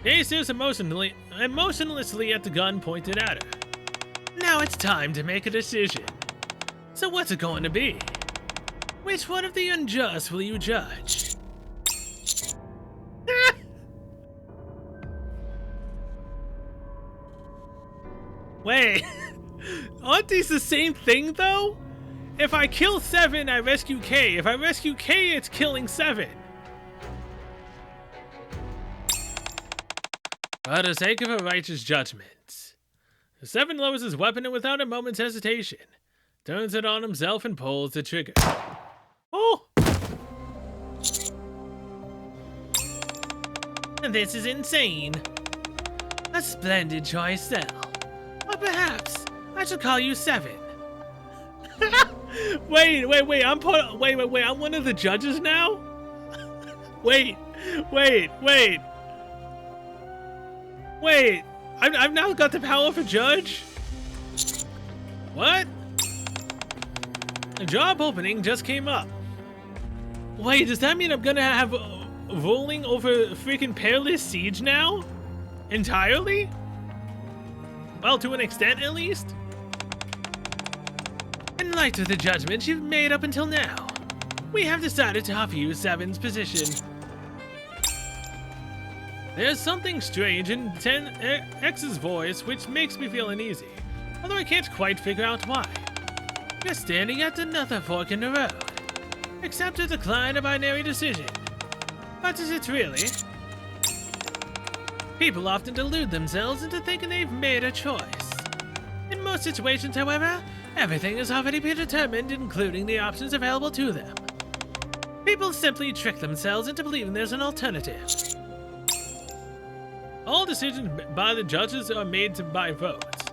Kay stares emotionlessly at the gun pointed at her. Now it's time to make a decision. So what's it going to be? Which one of the unjust will you judge? Wait, aren't these the same thing though? If I kill 7, I rescue K. If I rescue K, it's killing 7. For the sake of a righteous judgment, 7 lowers his weapon and without a moment's hesitation, turns it on himself and pulls the trigger. Oh! This is insane. A splendid choice, Cell. Or perhaps I should call you 7. Wait, I'm one of the judges now? Wait. I've now got the power for judge? What? A job opening just came up. Wait, does that mean I'm gonna have ruling over freaking Peerless Siege now? Entirely? Well, to an extent at least? In light of the judgments you've made up until now, we have decided to offer you 7's position. There's something strange in X's voice which makes me feel uneasy, although I can't quite figure out why. You're standing at another fork in the road. Accept or decline a binary decision. But is it really? People often delude themselves into thinking they've made a choice. In most situations, however, everything is already predetermined, including the options available to them. People simply trick themselves into believing there's an alternative. All decisions by the judges are made by votes.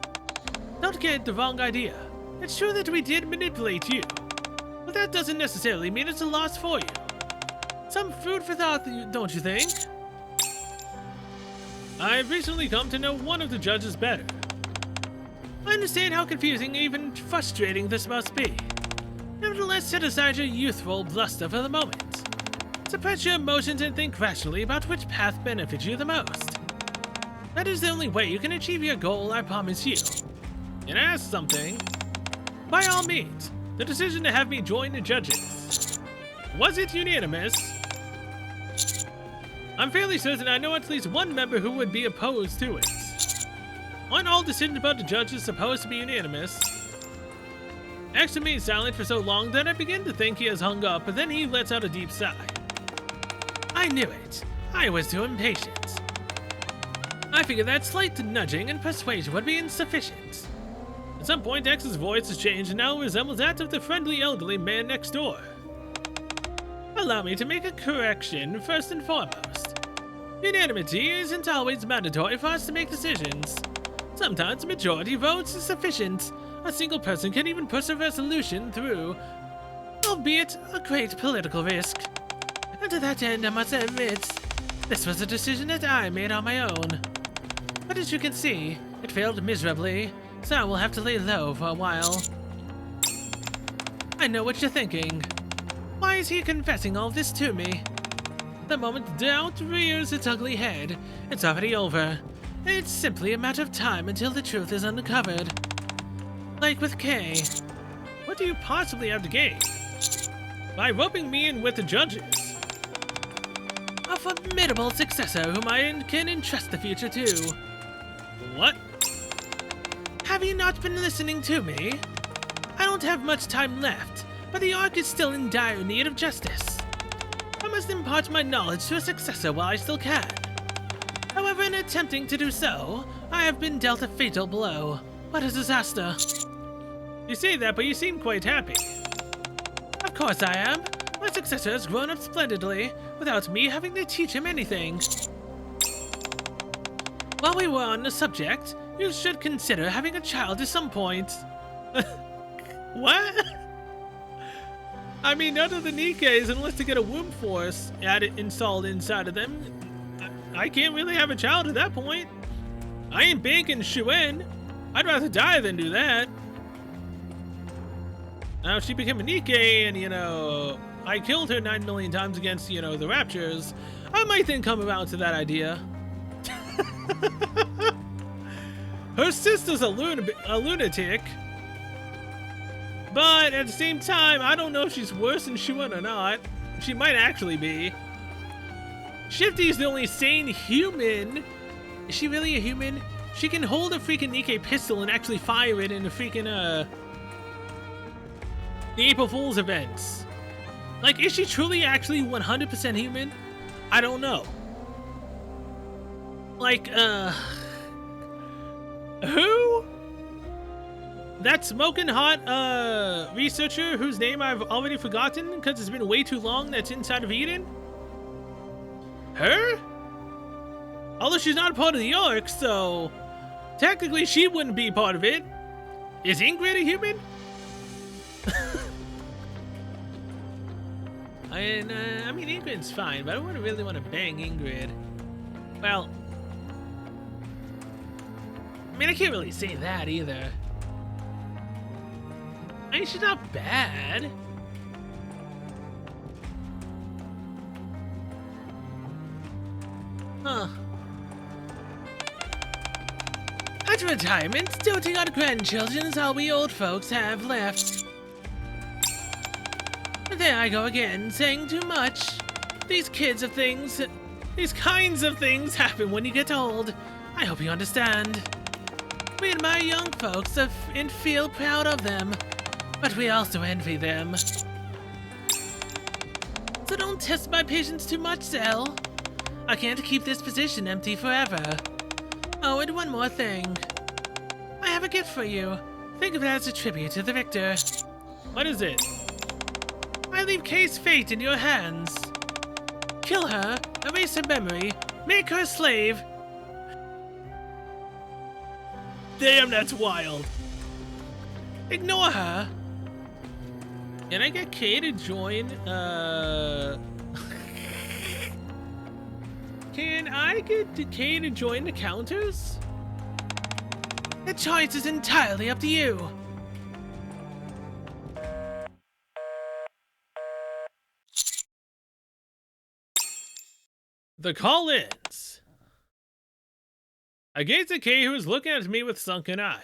Don't get the wrong idea. It's true that we did manipulate you, but that doesn't necessarily mean it's a loss for you. Some food for thought, don't you think? I've recently come to know one of the judges better. I understand how confusing, even frustrating this must be. Nevertheless, set aside your youthful bluster for the moment. Suppress your emotions and think rationally about which path benefits you the most. That is the only way you can achieve your goal, I promise you. And ask something. By all means, the decision to have me join the judges. Was it unanimous? I'm fairly certain I know at least one member who would be opposed to it. Aren't all decisions about the judges supposed to be unanimous? X remained silent for so long that I begin to think he has hung up, but then he lets out a deep sigh. I knew it. I was too impatient. I figured that slight nudging and persuasion would be insufficient. At some point, X's voice has changed and now resembles that of the friendly elderly man next door. Allow me to make a correction first and foremost. Unanimity isn't always mandatory for us to make decisions. Sometimes a majority votes is sufficient. A single person can even push a resolution through, albeit a great political risk. And to that end, I must admit, this was a decision that I made on my own. But as you can see, it failed miserably, so I will have to lay low for a while. I know what you're thinking. Why is he confessing all this to me? The moment doubt rears its ugly head, it's already over. It's simply a matter of time until the truth is uncovered. Like with Kay. What do you possibly have to gain? By roping me in with the judges? A formidable successor whom I can entrust the future to. What? Have you not been listening to me? I don't have much time left, but the Ark is still in dire need of justice. I must impart my knowledge to a successor while I still can. However, in attempting to do so, I have been dealt a fatal blow. What a disaster. You say that, but you seem quite happy. Of course I am. My successor has grown up splendidly, without me having to teach him anything. While we were on the subject, you should consider having a child at some point. What? I mean, none of the Nikkes, unless to get a womb force installed inside of them, I can't really have a child at that point. I ain't banking Shuen. I'd rather die than do that. Now, if she became a Nikke and, you know, I killed her 9 million times against, you know, the Raptures, I might then come around to that idea. Her sister's a lunatic. But at the same time, I don't know if she's worse than Shuen or not. She might actually be. Shifty's the only sane human. Is she really a human? She can hold a freaking Nikke pistol and actually fire it in the freaking, the April Fool's events. Like, is she truly actually 100% human? I don't know. Like, who? That smoking hot, researcher whose name I've already forgotten because it's been way too long that's inside of Eden? Her? Although she's not a part of the Ark, so technically she wouldn't be part of it. Is Ingrid a human? I mean, Ingrid's fine, but I wouldn't really want to bang Ingrid. Well, I mean, I can't really say that either. I mean, she's not bad. Huh. At retirement, doting on grandchildren is all we old folks have left. There I go again, saying too much. These kinds of things happen when you get old. I hope you understand. We admire young folks and feel proud of them, but we also envy them. So don't test my patience too much, Zell. I can't keep this position empty forever. Oh, and one more thing. I have a gift for you. Think of it as a tribute to the victor. What is it? I leave Kay's fate in your hands. Kill her, erase her memory, make her a slave. Damn, that's wild. Ignore her. Can I get Kay to join, Can I get Kay to join the counters? The choice is entirely up to you. The call ends. I gaze at Kay, who is looking at me with sunken eyes.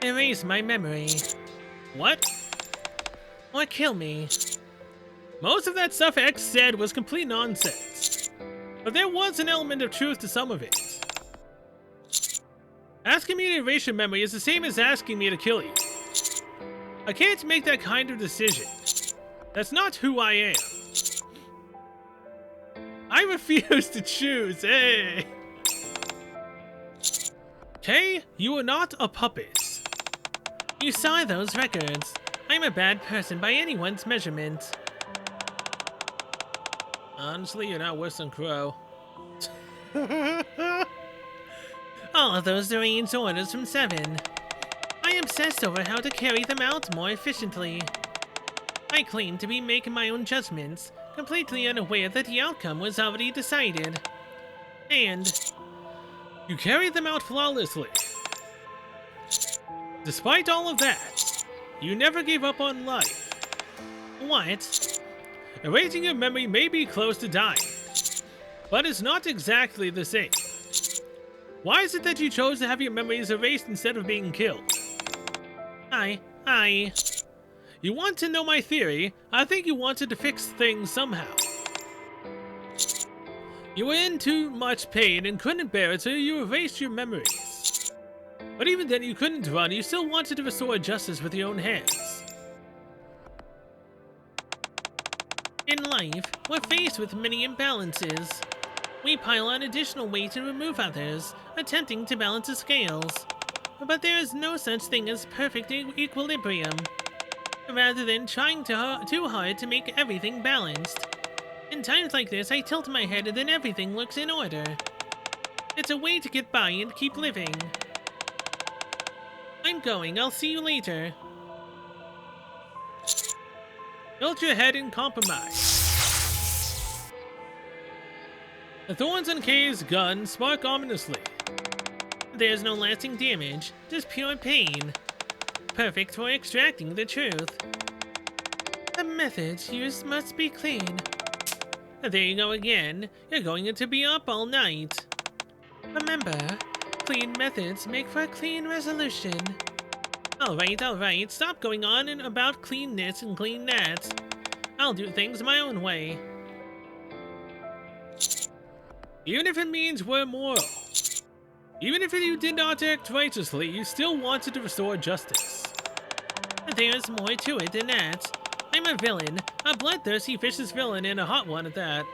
Erase my memory. What? Or kill me. Most of that stuff X said was complete nonsense. But there was an element of truth to some of it. Asking me to erase your memory is the same as asking me to kill you. I can't make that kind of decision. That's not who I am. I refuse to choose, hey! Kay, you are not a puppet. You saw those records. I'm a bad person by anyone's measurement. Honestly, you're not worse than Crow. All of those deranged orders from 7. I obsessed over how to carry them out more efficiently. I claimed to be making my own judgments, completely unaware that the outcome was already decided. And you carried them out flawlessly. Despite all of that, you never gave up on life. what? Erasing your memory may be close to dying, but it's not exactly the same. Why is it that you chose to have your memories erased instead of being killed? You want to know my theory? I think you wanted to fix things somehow. You were in too much pain and couldn't bear it, so you erased your memories. But even then you couldn't run, you still wanted to restore justice with your own hands. In life, we're faced with many imbalances. We pile on additional weight and remove others, attempting to balance the scales. But there is no such thing as perfect equilibrium. Rather than trying too hard to make everything balanced. In times like this, I tilt my head and then everything looks in order. It's a way to get by and keep living. I'm going, I'll see you later. Tilt your head and compromise. The thorns on Kay's gun spark ominously. There's no lasting damage, just pure pain. Perfect for extracting the truth. The methods used must be clean. There you go again. You're going to be up all night. Remember, clean methods make for a clean resolution. Alright, stop going on and about clean this and clean that. I'll do things my own way. Even if it means we're moral. Even if you did not act righteously, you still wanted to restore justice. There's more to it than that. I'm a villain, a bloodthirsty vicious villain and a hot one at that.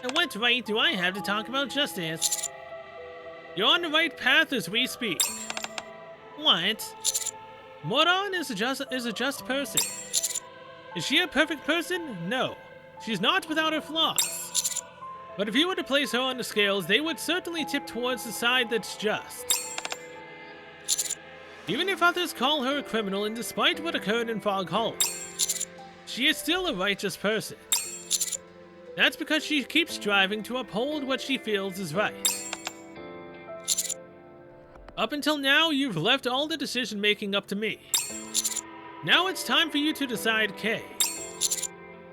And what right do I have to talk about justice? You're on the right path as we speak. What? Moran is a just person. Is she a perfect person? No. She's not without her flaws. But if you were to place her on the scales, they would certainly tip towards the side that's just. Even if others call her a criminal, and despite what occurred in Fog Hollow, she is still a righteous person. That's because she keeps striving to uphold what she feels is right. Up until now, you've left all the decision-making up to me. Now it's time for you to decide, Kay.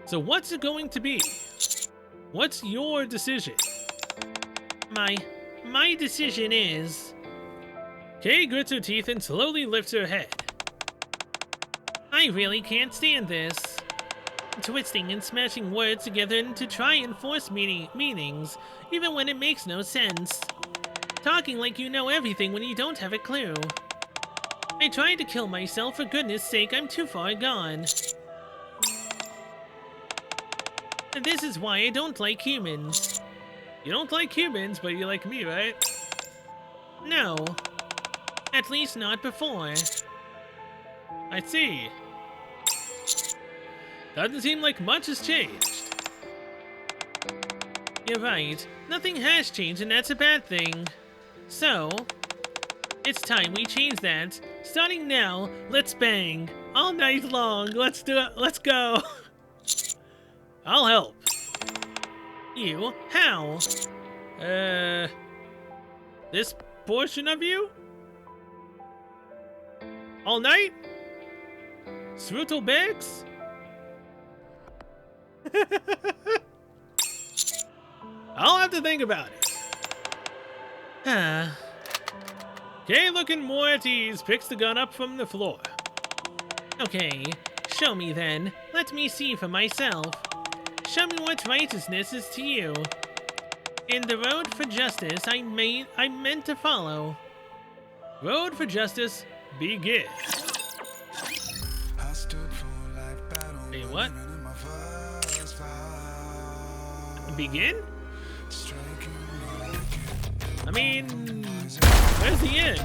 So what's it going to be? What's your decision? My decision is... Kay grits her teeth and slowly lifts her head. I really can't stand this. Twisting and smashing words together to try and force meanings, even when it makes no sense. Talking like you know everything when you don't have a clue. I tried to kill myself, for goodness sake, I'm too far gone. And this is why I don't like humans. You don't like humans, but you like me, right? No. At least not before. I see. Doesn't seem like much has changed. You're right. Nothing has changed, and that's a bad thing. So, it's time we change that. Starting now, let's bang. All night long. Let's do it. Let's go. I'll help. You? How? This portion of you? All night? Srutal bags? I'll have to think about it. Kay, looking more at ease, picks the gun up from the floor. Okay, show me then. Let me see for myself. Show me what righteousness is to you. In the road for justice I meant to follow. Road for justice, begin. Wait, what? Begin? I mean, where's the end?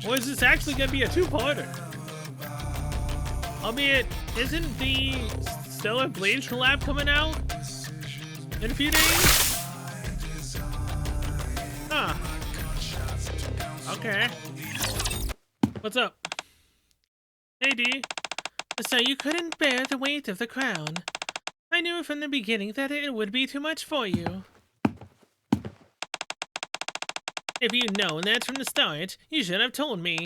Or is this actually gonna be a two-parter? Albeit, isn't the Stellar Blade collab coming out in a few days? Huh. Okay. What's up? Hey, D. So you couldn't bear the weight of the crown. I knew from the beginning that it would be too much for you. If you'd known that from the start, you should have told me.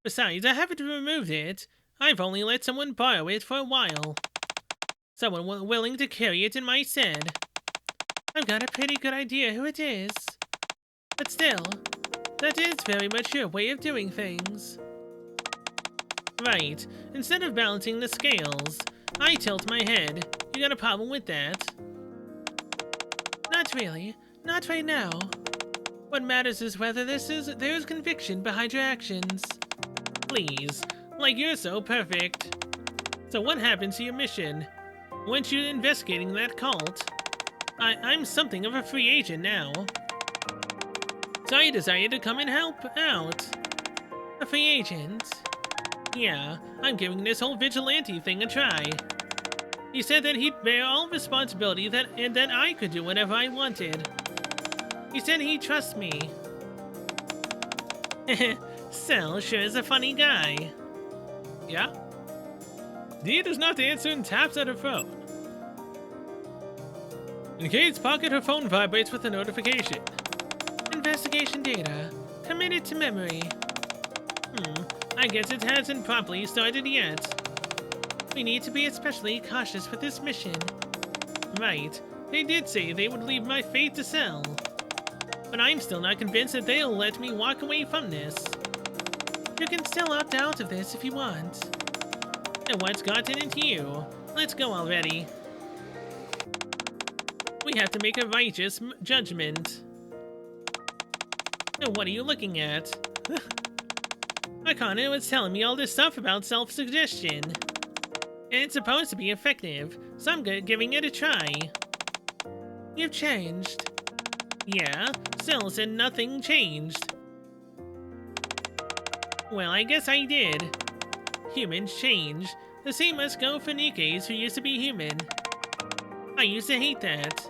Besides, I haven't removed it. I've only let someone borrow it for a while. Someone willing to carry it in my stead. I've got a pretty good idea who it is. But still, that is very much your way of doing things. Right. Instead of balancing the scales, I tilt my head. You got a problem with that? Not really. Not right now. What matters is whether there's conviction behind your actions. Please. Like you're so perfect. So what happened to your mission? Weren't you investigating that cult? I'm something of a free agent now. So I decided to come and help out. A free agent? Yeah, I'm giving this whole vigilante thing a try. He said that he'd bear all responsibility and that I could do whatever I wanted. He said he'd trust me. Cell sure is a funny guy. Yeah? Dee does not answer and taps at her phone. In Kate's pocket, her phone vibrates with a notification. Investigation data. Committed to memory. I guess it hasn't properly started yet. We need to be especially cautious with this mission. Right. They did say they would leave my fate to Cell. But I'm still not convinced that they'll let me walk away from this. You can still opt out of this if you want. And what's gotten into you? Let's go already. We have to make a righteous judgment. Now, what are you looking at? Akane was telling me all this stuff about self-suggestion. It's supposed to be effective, so I'm giving it a try. You've changed. Yeah, Cell said nothing changed. Well, I guess I did. Humans change. The same must go for Nikkes who used to be human. I used to hate that.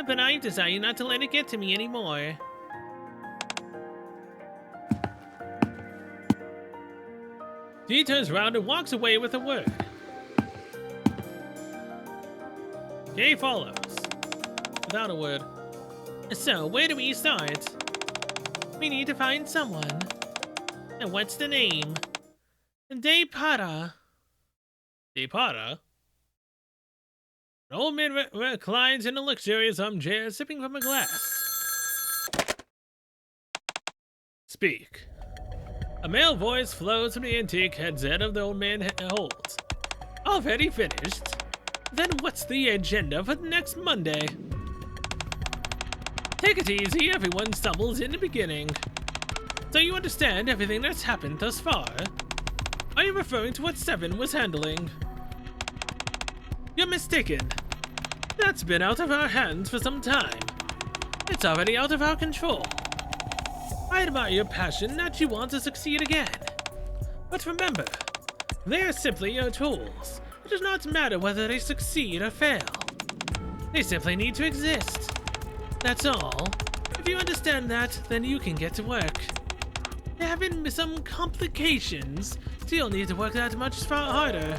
But I've decided not to let it get to me anymore. Dee turns around and walks away with a word. Kay follows, without a word. So, where do we start? We need to find someone. And what's the name? Depara. Depara? An old man reclines in a luxurious armchair, sipping from a glass. Speak. A male voice flows from the antique headset of the old man holds. Already finished? Then what's the agenda for next Monday? Take it easy, everyone stumbles in the beginning. So you understand everything that's happened thus far? Are you referring to what Seven was handling? You're mistaken. That's been out of our hands for some time. It's already out of our control. I admire your passion that you want to succeed again. But remember, they are simply your tools. It does not matter whether they succeed or fail. They simply need to exist. That's all. If you understand that, then you can get to work. There have been some complications, so you'll need to work that much harder.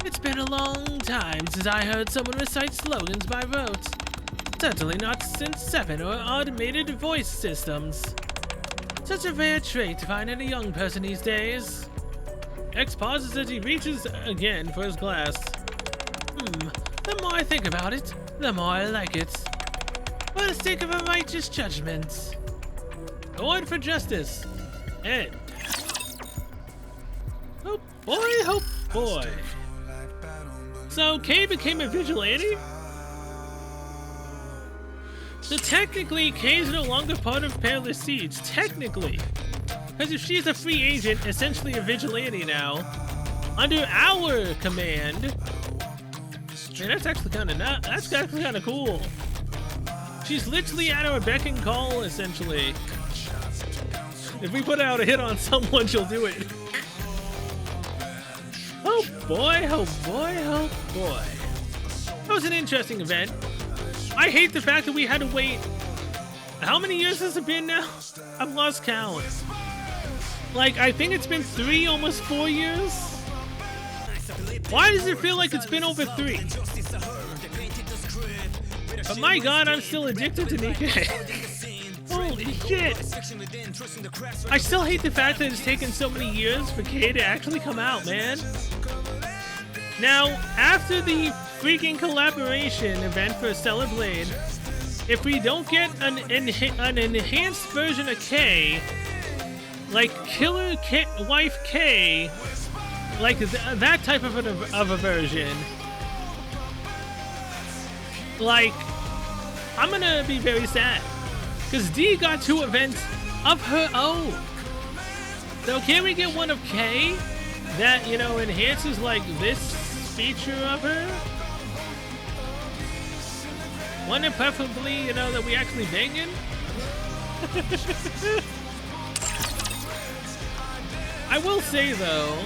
It's been a long time since I heard someone recite slogans by rote. Certainly not since Seven or automated voice systems. Such a rare trait to find in a young person these days. X pauses as he reaches again for his glass. The more I think about it, the more I like it. For the sake of a righteous judgment. Award for justice. End. Oh boy, oh boy. So Kay became a vigilante? So technically, Kay's no longer part of Perilous Siege. Technically. Because if she's a free agent, essentially a vigilante now, under our command, man, that's actually kind of cool. She's literally at our beck and call, essentially. If we put out a hit on someone, she'll do it. Oh boy, oh boy, oh boy. That was an interesting event. I hate the fact that we had to wait How many years has it been now? I've lost count. Like, I think it's been 3, almost 4 years. Why does it feel like it's been over 3? But my god, I'm still addicted to Nikke. Holy shit. I still hate the fact that it's taken so many years for K to actually come out, man. Now, after the freaking collaboration event for Stellar Blade, if we don't get an enhanced version of K, like Killer K, Wife K, like that type of a version, like, I'm gonna be very sad. Because D got 2 events of her own. So can we get one of K that, you know, enhances like this feature of her? One that preferably, you know, that we actually banging? I will say though,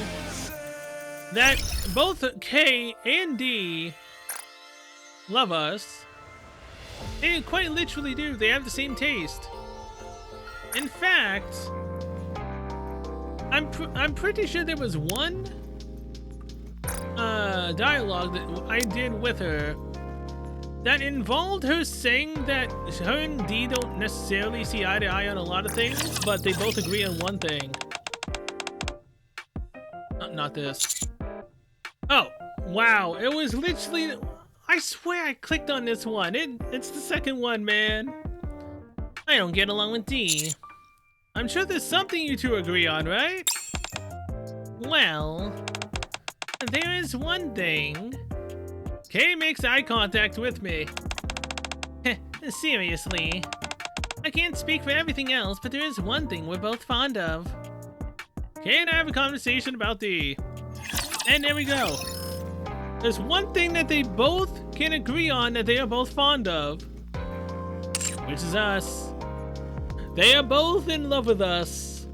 that both K and D love us. They quite literally do. They have the same taste. In fact, I'm pretty sure there was one dialogue that I did with her that involved her saying that her and D don't necessarily see eye to eye on a lot of things, but they both agree on one thing. Not this. Oh, wow. It was literally... I swear I clicked on this one. It's the second one, man. I don't get along with D. I'm sure there's something you two agree on, right? Well, there is one thing. Kay makes eye contact with me. Seriously. I can't speak for everything else, but there is one thing we're both fond of. Kay and I have a conversation about D. And there we go. There's one thing that they both can agree on that they are both fond of, which is us. They are both in love with us.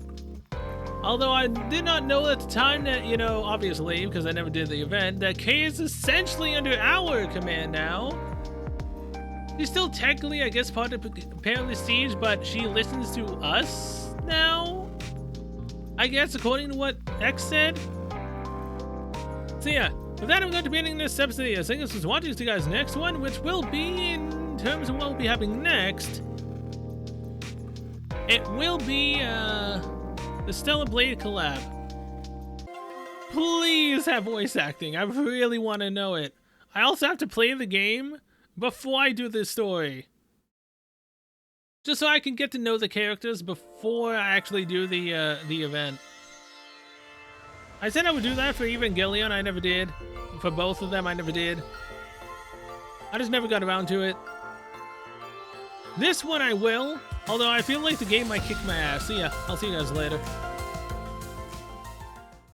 Although I did not know at the time that, you know, obviously, because I never did the event, that Kay is essentially under our command now. She's still technically, I guess, part of apparently Siege, but she listens to us now? I guess, according to what X said. So yeah. With that, I'm going to be ending this episode here. Thank you for watching. See you guys next one, which will be, in terms of what will be happening next, it will be the Stellar Blade collab. Please have voice acting. I really want to know it. I also have to play the game before I do this story, just so I can get to know the characters before I actually do the event. I said I would do that for Evangelion, I never did. For both of them, I never did. I just never got around to it. This one I will, although I feel like the game might kick my ass. See ya. I'll see you guys later.